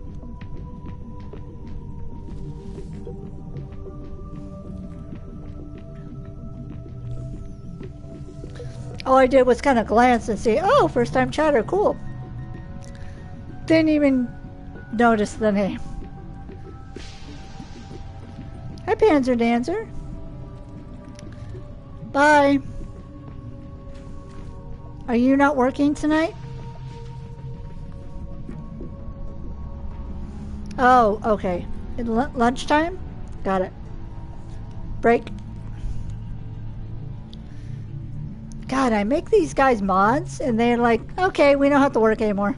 Speaker 1: All I did was kind of glance and see, oh, first time chatter, cool. Didn't even notice the name. Hi, Panzer Dancer. Bye. Are you not working tonight? Oh, okay. Lunchtime? Got it. Break. God, I make these guys mods, and they're like, okay, we don't have to work anymore.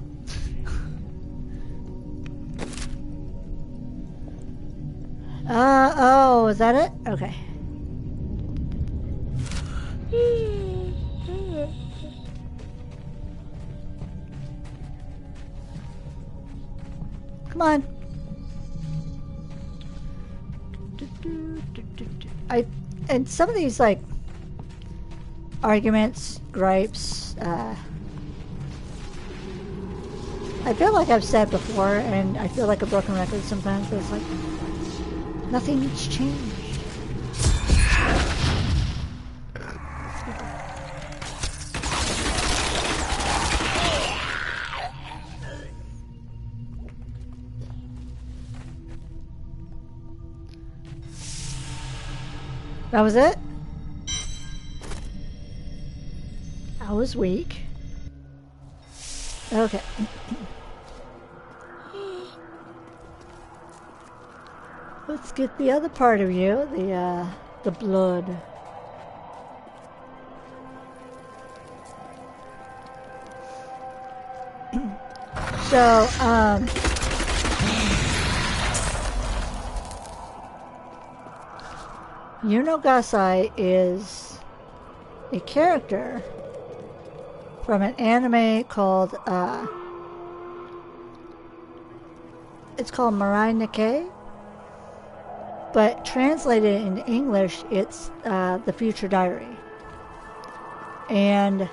Speaker 1: Oh, is that it? Okay. Come on. And some of these, like, arguments, gripes, I feel like I've said before, and I feel like a broken record sometimes, but it's like, nothing needs change. That was it? I was weak. Okay. Let's get the other part of you, the blood. So, Yunogasai is a character from an anime called, it's called Mirai Nikki, but translated in English, it's The Future Diary. And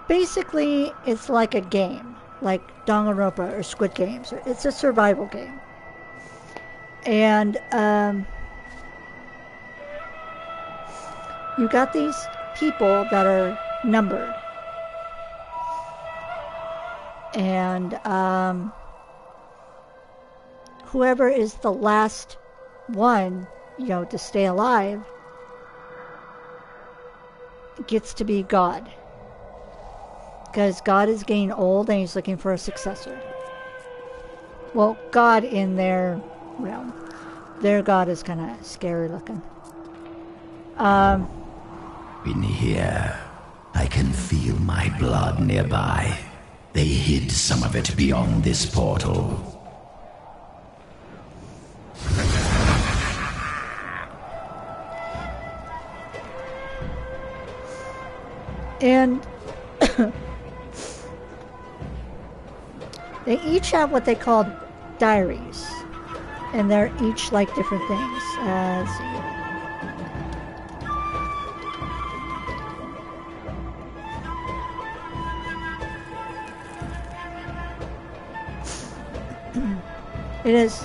Speaker 1: basically, it's like a game, like Danganronpa or Squid Games. It's a survival game. And you got these people that are numbered. And whoever is the last one, to stay alive, gets to be God. Because God is getting old and he's looking for a successor. Well, God in their realm. Their God is kind of scary looking.
Speaker 5: In here, I can feel my blood nearby. They hid some of it beyond this portal.
Speaker 1: And they each have what they call diaries. And they're each like different things. Let's see. It is.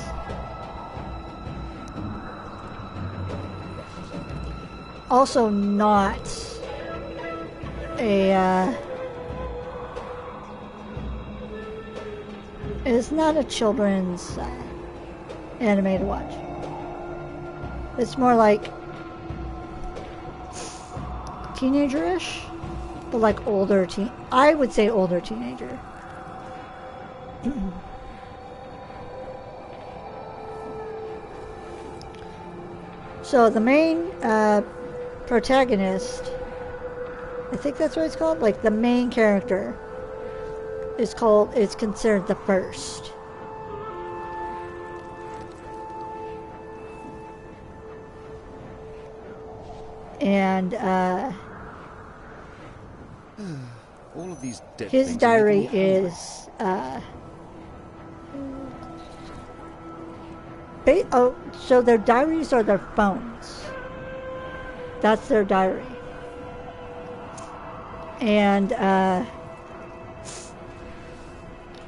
Speaker 1: Also not a, it's not a children's anime to watch. It's more like teenager-ish, but like older I would say older teenager. So the main protagonist, I think that's what it's called, like the main character is considered the first. And
Speaker 2: all of these dead
Speaker 1: his
Speaker 2: things are
Speaker 1: diary
Speaker 2: making me
Speaker 1: is so their diaries are their phones. That's their diary. And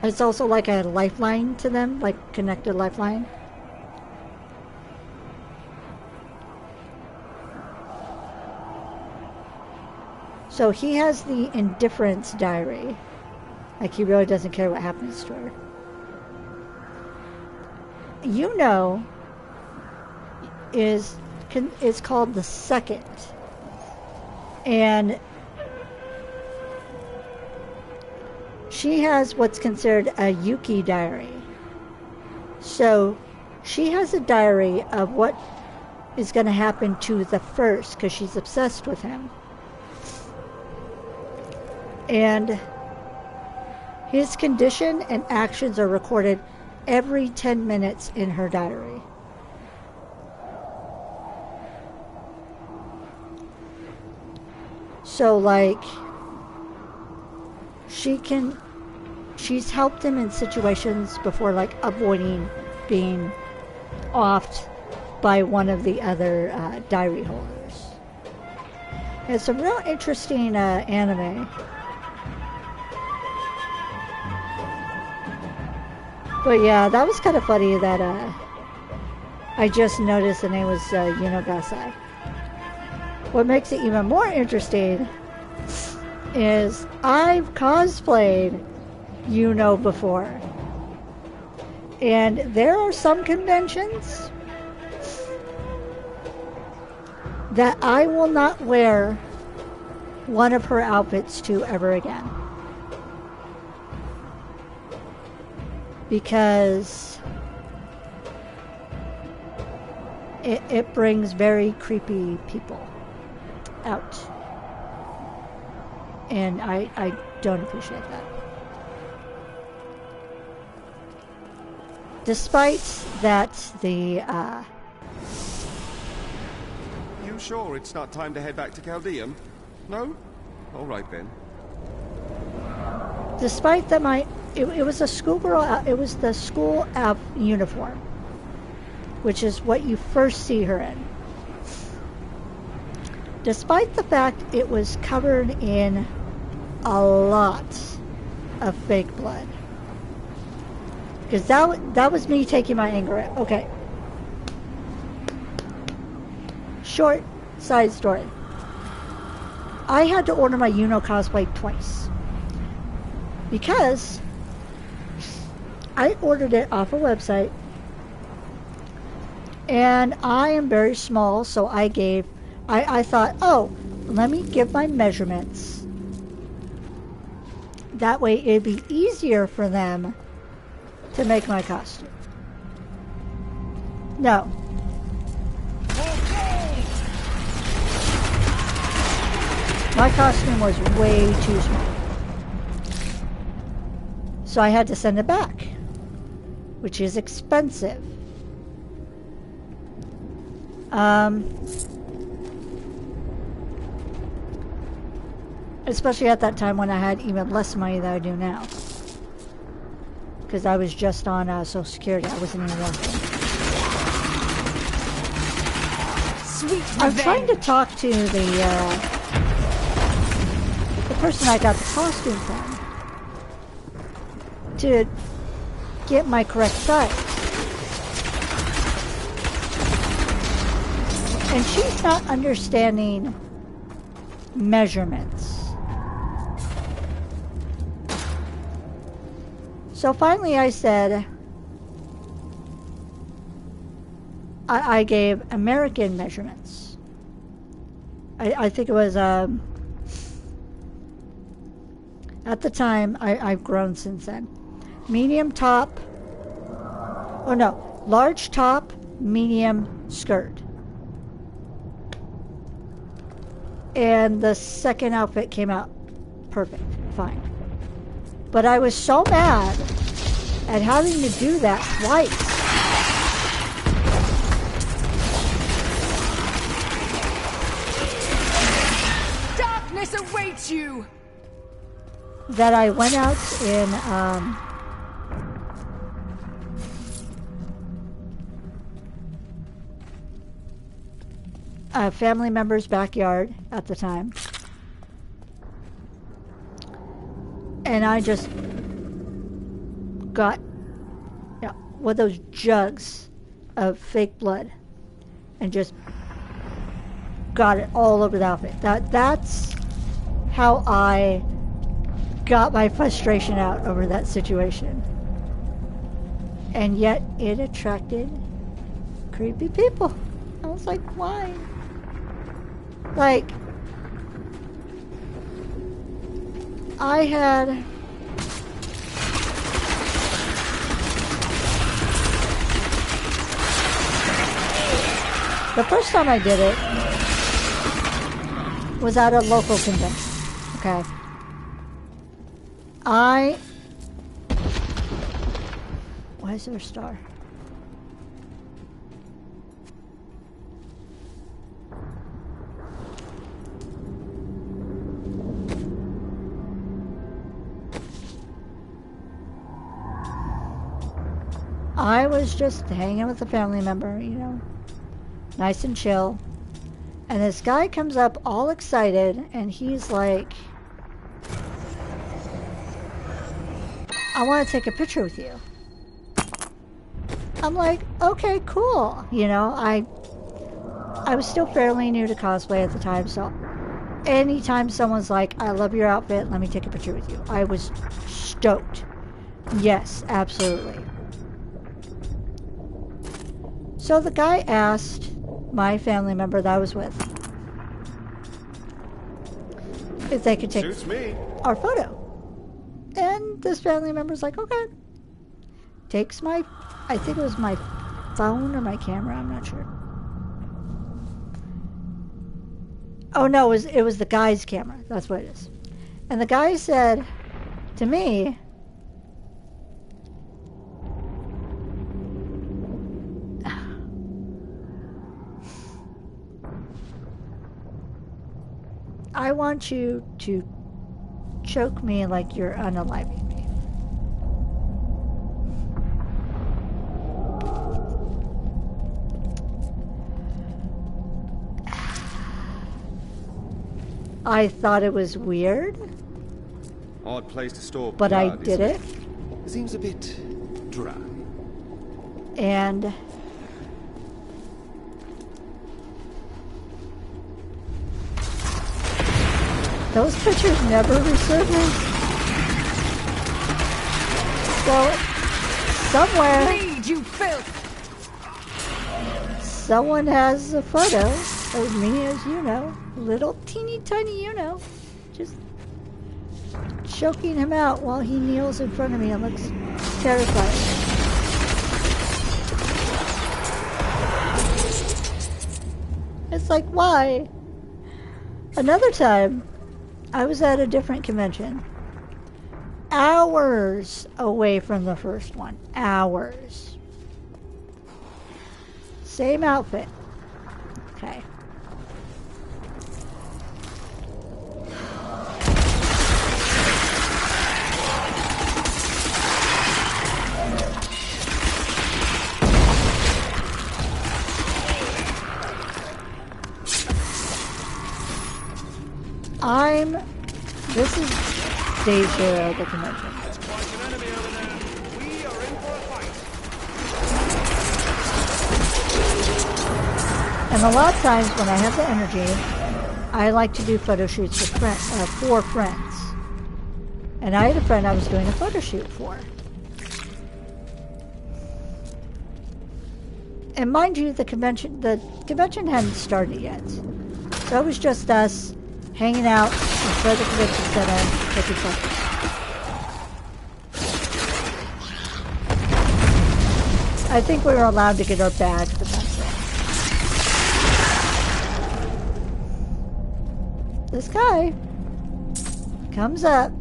Speaker 1: it's also like a lifeline to them, like connected lifeline. So he has the indifference diary. Like he really doesn't care what happens to her. Yuno is called the second. And she has what's considered a Yuki diary. So she has a diary of what is going to happen to the first because she's obsessed with him. And his condition and actions are recorded every 10 minutes in her diary. So like she's helped him in situations before, like avoiding being offed by one of the other diary holders. It's a real interesting anime. But yeah, that was kind of funny that I just noticed the name was Yunogasai. What makes it even more interesting is I've cosplayed Yuno before. And there are some conventions that I will not wear one of her outfits to ever again. Because it brings very creepy people out. And I don't appreciate that. Despite that, the...
Speaker 2: You sure it's not time to head back to Chaldeum? No? All right then.
Speaker 1: Despite that it was a schoolgirl, it was the school uniform, which is what you first see her in. Despite the fact it was covered in a lot of fake blood. Because that was me taking my anger out. Okay. Short side story. I had to order my Yuno cosplay twice. Because I ordered it off a website. And I am very small, so I thought, oh, let me give my measurements. That way it'd be easier for them to make my costume. No. My costume was way too small. So I had to send it back, which is expensive. Especially at that time when I had even less money than I do now. Because I was just on Social Security. I wasn't even working.
Speaker 6: Sweet
Speaker 1: I'm trying to talk to the person I got the costume from to get my correct size. And she's not understanding measurements. So finally I said, I gave American measurements. I think it was, at the time, I've grown since then. Medium top, oh no, large top, medium skirt. And the second outfit came out perfect, fine. But I was so mad at having to do that twice.
Speaker 8: Darkness awaits you!
Speaker 1: That I went out in a family member's backyard at the time. And I just got, you know, one of those jugs of fake blood and just got it all over the outfit. That's how I got my frustration out over that situation. And yet it attracted creepy people. I was like, why? Like, I had the first time I did it was at a local convention. Okay. Why is there a star? I was just hanging with a family member, you know, nice and chill. And this guy comes up all excited and he's like, I want to take a picture with you. I'm like, okay, cool. You know, I was still fairly new to cosplay at the time, so anytime someone's like, I love your outfit, let me take a picture with you, I was stoked. Yes, absolutely. So the guy asked my family member that I was with if they could take our photo. And this family member's like, okay. Takes my, I think it was my phone or my camera, I'm not sure. Oh no, it was the guy's camera. That's what it is. And the guy said to me, I want you to choke me like you're unaliving me. I thought it was weird.
Speaker 2: Odd place to store
Speaker 1: but
Speaker 2: blood,
Speaker 1: I did it.
Speaker 2: Seems a bit dry.
Speaker 1: And those pictures never resurfaced. So, somewhere,
Speaker 8: Bleed, you filth!
Speaker 1: someone has a photo of me as, you know, little teeny tiny, you know, just choking him out while he kneels in front of me and looks terrified. It's like, why? Another time, I was at a different convention. Hours away from the first one. Hours. Same outfit. Okay. This is day 0 of the convention.
Speaker 7: That's quite an enemy over there. We are in for a fight.
Speaker 1: And a lot of times when I have the energy, I like to do photo shoots for friends. And I had a friend I was doing a photo shoot for. And mind you, the convention hadn't started yet. So it was just us hanging out inside the convention center, taking photos. I think we were allowed to get our badge, but that's it. This guy comes up.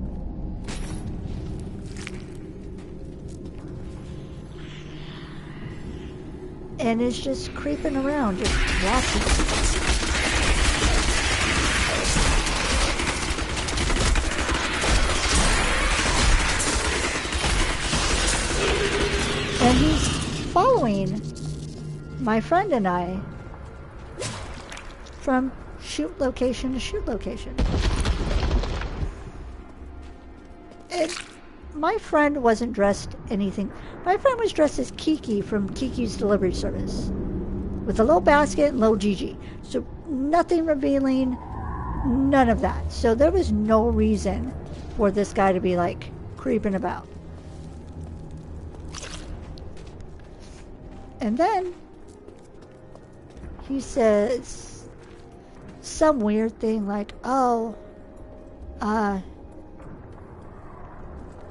Speaker 1: And is just creeping around, just watching. And he's following my friend and I from shoot location to shoot location. And my friend wasn't dressed anything. My friend was dressed as Kiki from Kiki's Delivery Service, with a little basket and little Gigi. So nothing revealing, none of that. So there was no reason for this guy to be like creeping about. And then he says some weird thing like, "Oh,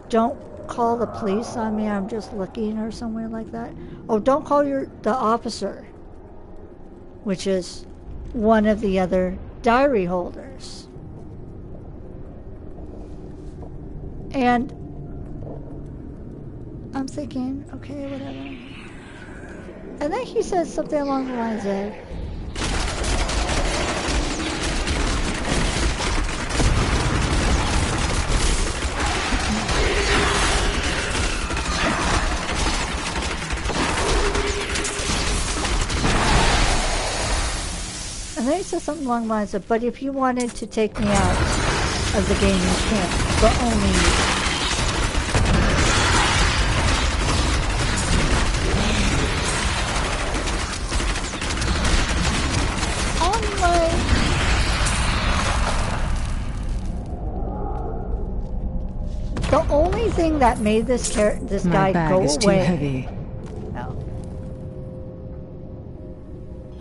Speaker 1: don't call the police on me, I'm just looking," or somewhere like that. "Oh, don't call the officer," which is one of the other diary holders. And I'm thinking, okay, whatever. And then he says something along the lines of, and then he says something along the lines of, "But if you wanted to take me out of the game, you can't, but only you." The only thing that made this guy go
Speaker 3: is
Speaker 1: away.
Speaker 3: too heavy.
Speaker 1: No.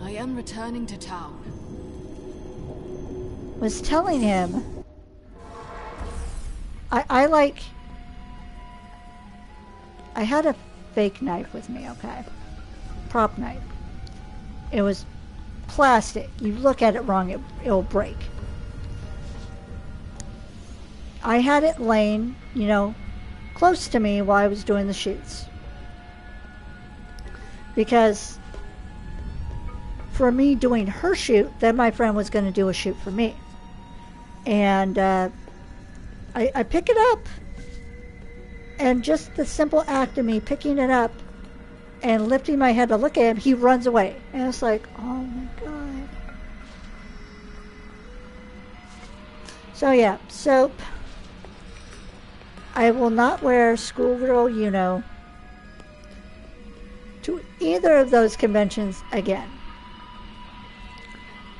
Speaker 8: I am returning to town.
Speaker 1: Was telling him, I had a fake knife with me, okay? Prop knife. It was plastic. You look at it wrong, it'll break. I had it laying, close to me while I was doing the shoots. Because for me doing her shoot, then my friend was going to do a shoot for me. And I pick it up. And just the simple act of me picking it up and lifting my head to look at him, he runs away. And it's like, oh my God. So yeah, soap. I will not wear schoolgirl to either of those conventions again.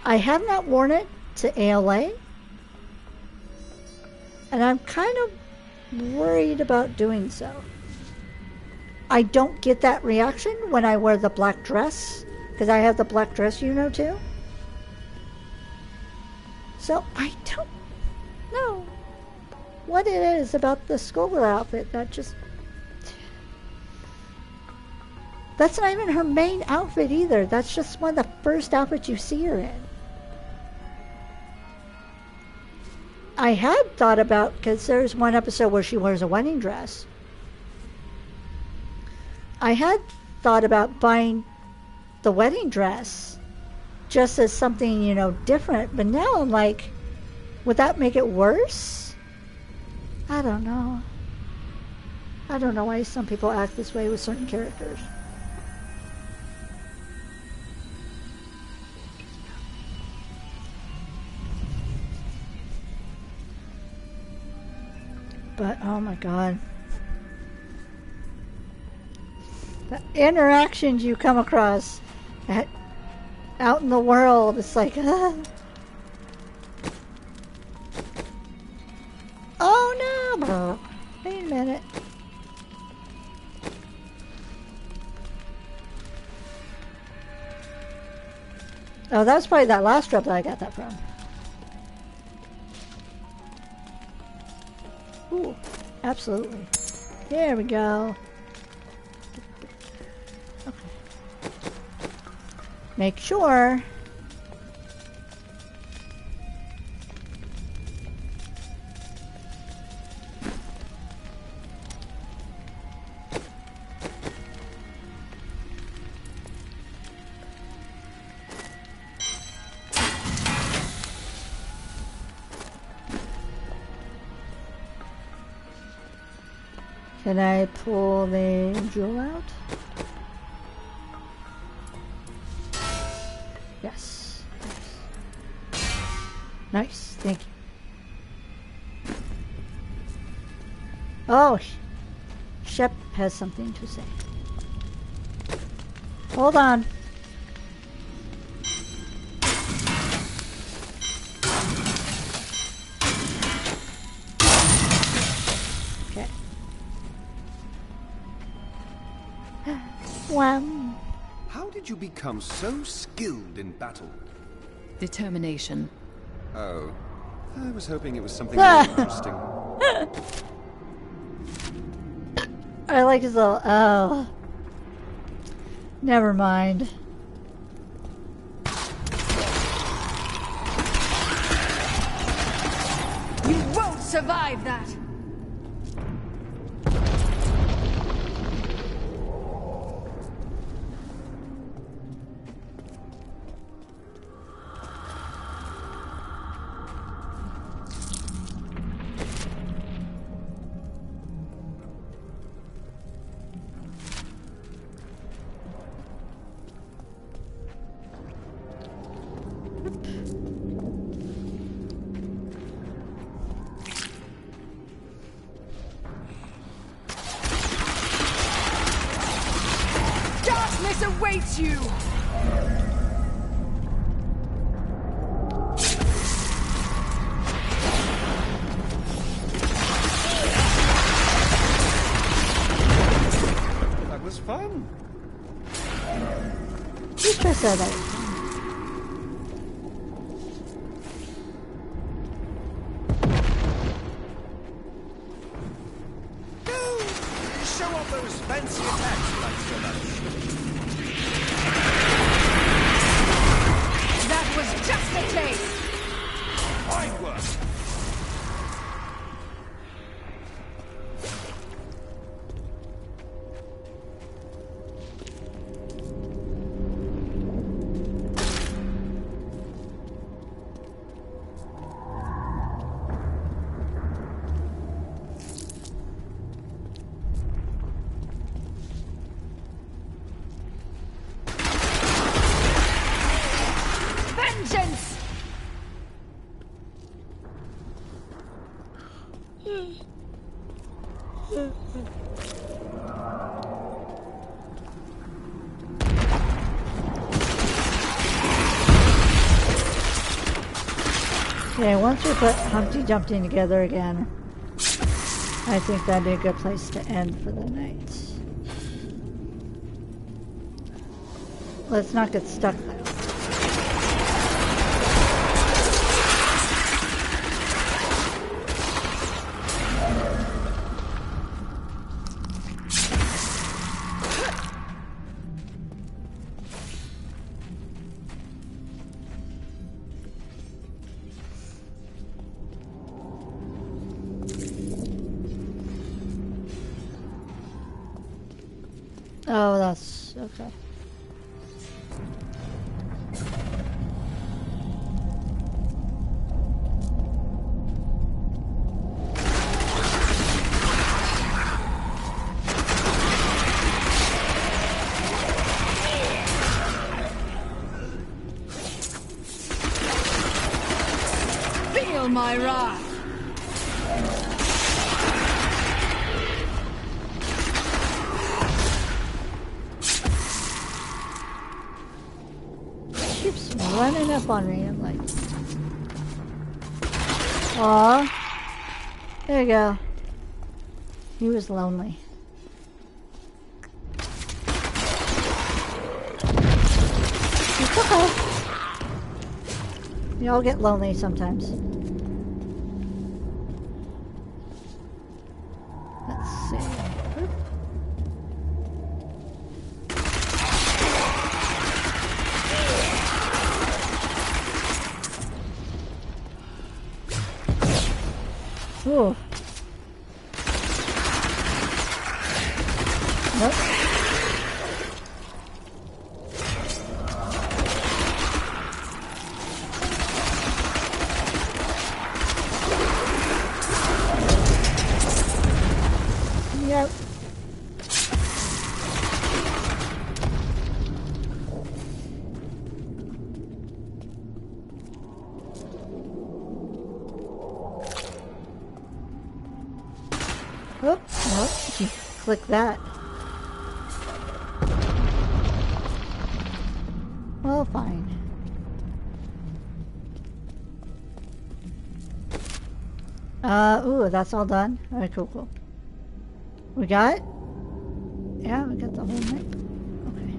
Speaker 1: I have not worn it to ALA, and I'm kind of worried about doing so. I don't get that reaction when I wear the black dress, because I have the black dress too. So I don't know what it is about the schoolgirl outfit that just... That's not even her main outfit either. That's just one of the first outfits you see her in. I had thought about, because there's one episode where she wears a wedding dress. I had thought about buying the wedding dress just as something, different. But now I'm like, would that make it worse? I don't know. I don't know why some people act this way with certain characters. But, oh my God. The interactions you come across at out in the world. It's like, oh no! Wait a minute. Oh, that was probably that last drop that I got that from. Ooh, absolutely. There we go. Okay. Make sure. Can I pull the jewel out? Yes. Nice, thank you. Oh, Shep has something to say. Hold on. Okay. Wham.
Speaker 2: How did you become so skilled in battle?
Speaker 8: Determination.
Speaker 2: Oh, I was hoping it was something more interesting.
Speaker 1: I like his little, oh. Never mind.
Speaker 8: You won't survive that! Darkness awaits you!
Speaker 2: That was fun.
Speaker 1: You just said that.
Speaker 2: Show off those fancy attacks you like so much.
Speaker 8: That was just a taste!
Speaker 2: Fine work.
Speaker 8: Vengeance!
Speaker 1: Okay, once we put Humpty Dumpty together again, I think that'd be a good place to end for the night. Let's not get stuck though. Oh, that's okay.
Speaker 8: Feel my wrath!
Speaker 1: Keeps running up on me. I'm like, aw. There you go. He was lonely. It's okay. We all get lonely sometimes. Let's see. Oop. Ooh. Nope. Yep. Oh, nope. You click that. Well, fine. Ooh, that's all done. Alright, cool, cool. We got it? Yeah, we got the whole thing. Okay.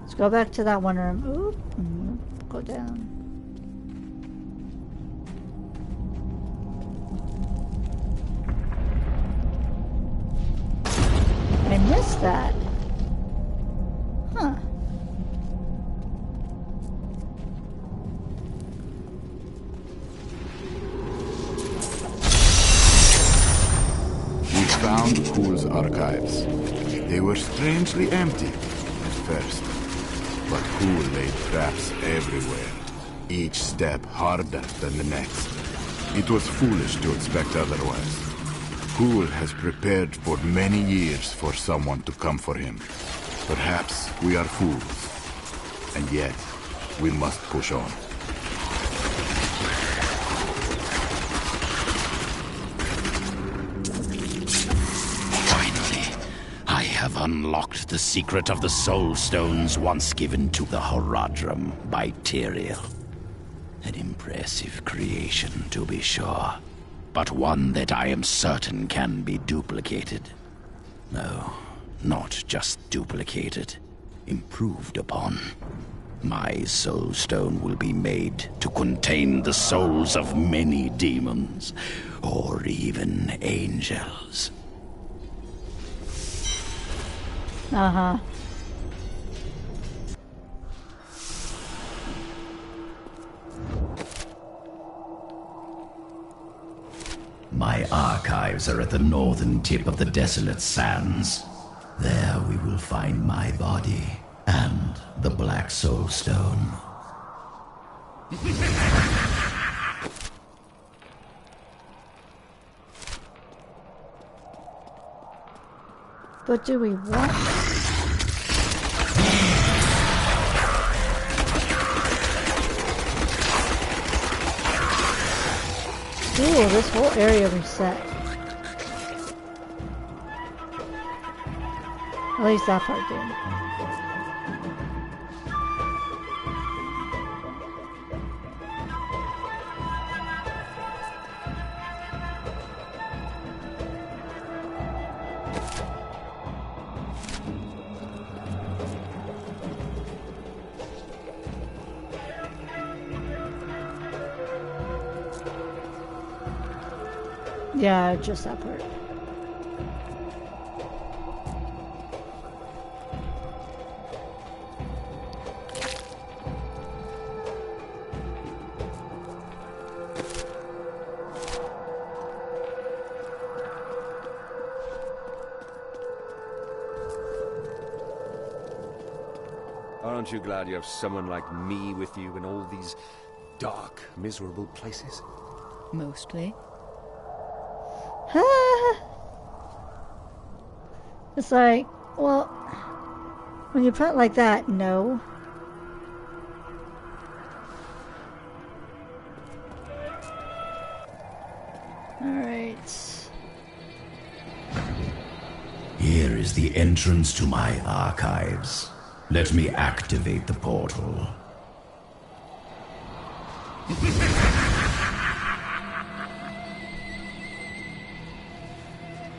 Speaker 1: Let's go back to that one room. Ooh, go down. I missed that. Huh.
Speaker 9: We found Kuhl's archives. They were strangely empty at first, but Kuhl laid traps everywhere, each step harder than the next. It was foolish to expect otherwise. Kuhl has prepared for many years for someone to come for him. Perhaps we are fools, and yet we must push on.
Speaker 5: I have unlocked the secret of the soul stones once given to the Horadrim by Tyrael. An impressive creation, to be sure, but one that I am certain can be duplicated. No, not just duplicated, improved upon. My soul stone will be made to contain the souls of many demons, or even angels.
Speaker 1: Uh-huh.
Speaker 5: My archives are at the northern tip of the desolate sands. There we will find my body and the Black Soul Stone.
Speaker 1: But do we want... Ooh, this whole area reset. At least that part did. Yeah, just that part.
Speaker 2: Aren't you glad you have someone like me with you in all these dark, miserable places?
Speaker 8: Mostly.
Speaker 1: It's like, well, when you put it like that, no. Alright.
Speaker 5: Here is the entrance to my archives. Let me activate the portal.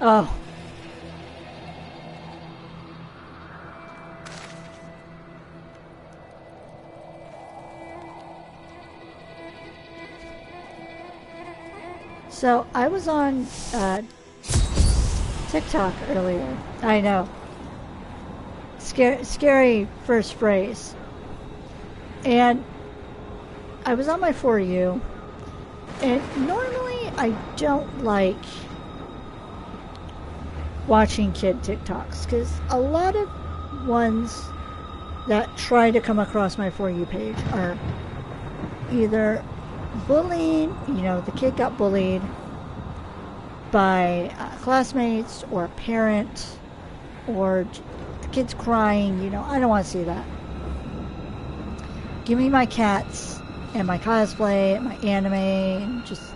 Speaker 1: Oh. So I was on TikTok earlier. I know. Scary first phrase. And I was on my For You. And normally I don't like watching kid TikToks because a lot of ones that try to come across my For You page are either bullying, the kid got bullied by classmates or a parent, or the kid's crying, I don't want to see that. Give me my cats and my cosplay and my anime and just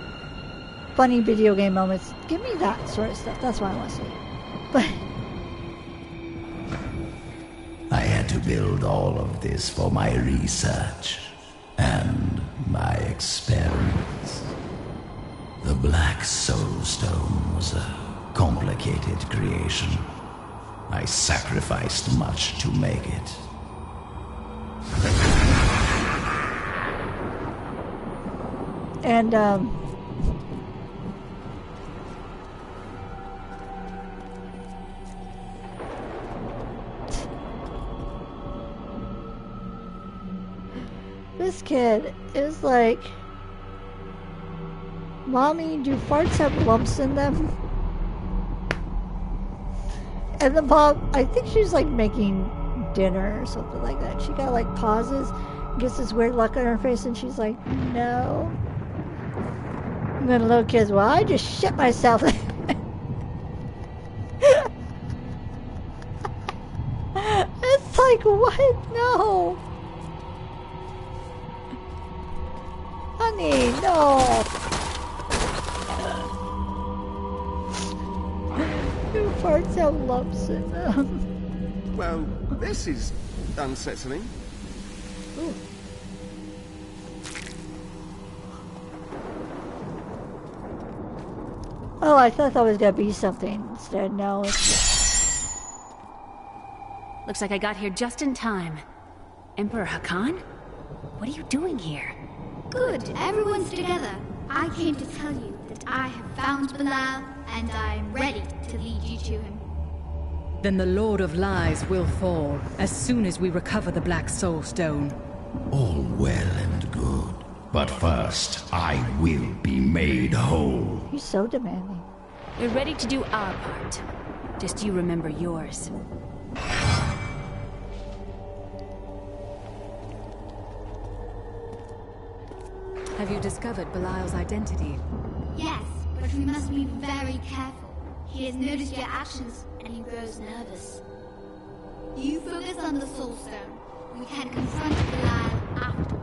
Speaker 1: funny video game moments. Give me that sort of stuff. That's what I want to see. But
Speaker 5: I had to build all of this for my research and my experiments. The Black Soul Stone was a complicated creation. I sacrificed much to make it.
Speaker 1: And this kid is like, Mommy, do farts have lumps in them? And the mom, I think she's like making dinner or something like that. She got like pauses, gets this weird look on her face, and she's like, no. And then the little kid's, well, I just shit myself. It's like, what? No. Honey, no. Your farts have lumps in them.
Speaker 2: Well, this is unsettling.
Speaker 1: Ooh. Oh, I thought that was gonna be something. Instead, no, it's...
Speaker 6: Looks like I got here just in time. Emperor Hakan? What are you doing here?
Speaker 10: Good, everyone's together. I came to tell you that I have found Bilal, and I am ready to lead you to him.
Speaker 8: Then the Lord of Lies will fall as soon as we recover the Black Soul Stone.
Speaker 5: All well and good. But first, I will be made whole.
Speaker 1: He's so demanding.
Speaker 6: We're ready to do our part. Just you remember yours.
Speaker 3: Have you discovered Belial's identity?
Speaker 10: Yes, but we must be very careful. He has noticed your actions, and he grows nervous. You focus on the Soul Stone. We can confront Belial afterward.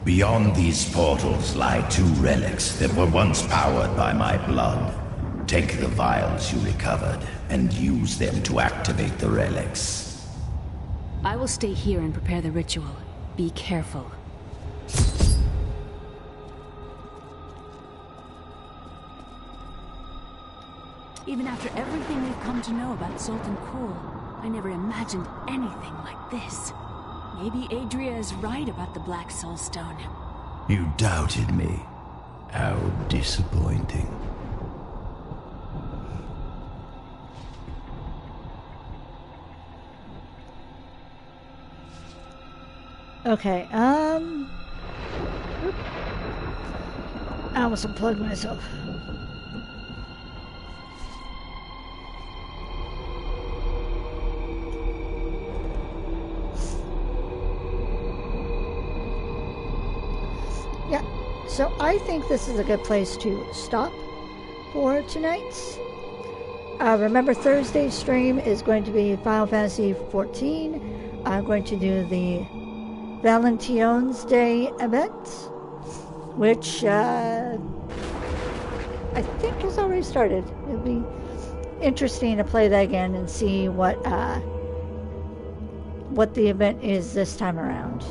Speaker 5: Beyond these portals lie two relics that were once powered by my blood. Take the vials you recovered and use them to activate the relics.
Speaker 6: I will stay here and prepare the ritual. Be careful. Even after everything we've come to know about Sultan Kul, I never imagined anything like this. Maybe Adria is right about the Black Soul Stone.
Speaker 5: You doubted me. How disappointing.
Speaker 1: Okay, I almost unplugged myself. Yeah, so I think this is a good place to stop for tonight. Remember, Thursday's stream is going to be Final Fantasy XIV. I'm going to do the Valentine's Day event, which I think has already started. It'll be interesting to play that again and see what the event is this time around.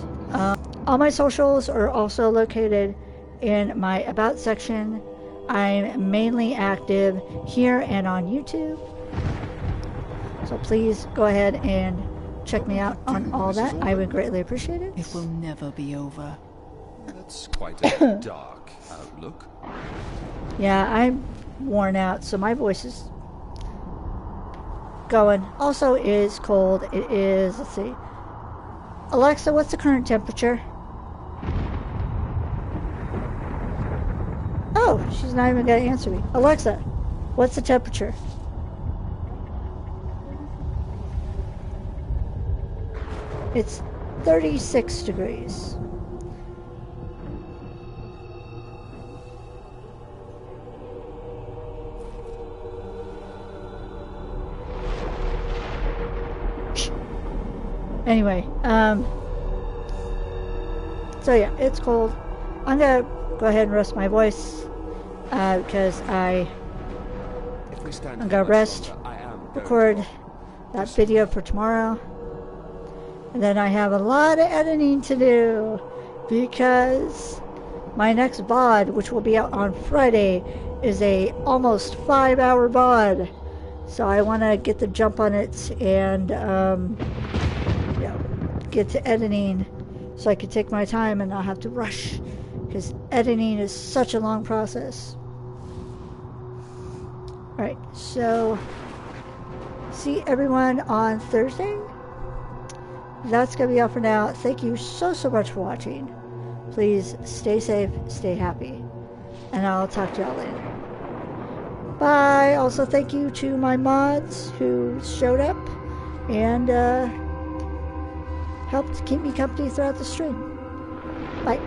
Speaker 1: All my socials are also located in my About section. I'm mainly active here and on YouTube. So please go ahead and check me out on all that. I would greatly appreciate it.
Speaker 3: It will never be over.
Speaker 2: That's quite a dark outlook.
Speaker 1: Yeah, I'm worn out, so my voice is going. Also, it is cold. It is, let's see. Alexa, what's the current temperature? Oh, she's not even going to answer me. Alexa, what's the temperature? It's 36 degrees. Anyway, so yeah, it's cold. I'm gonna go ahead and rest my voice because I'm gonna rest, record that video for tomorrow, and then I have a lot of editing to do because my next VOD, which will be out on Friday, is a almost 5-hour VOD. So I want to get the jump on it and get to editing so I can take my time and not have to rush, because editing is such a long process. Alright, so see everyone on Thursday. That's going to be all for now. Thank you so much for watching. Please stay safe, stay happy, and I'll talk to y'all later. Bye. Also, thank you to my mods who showed up and helped keep me company throughout the stream. Bye.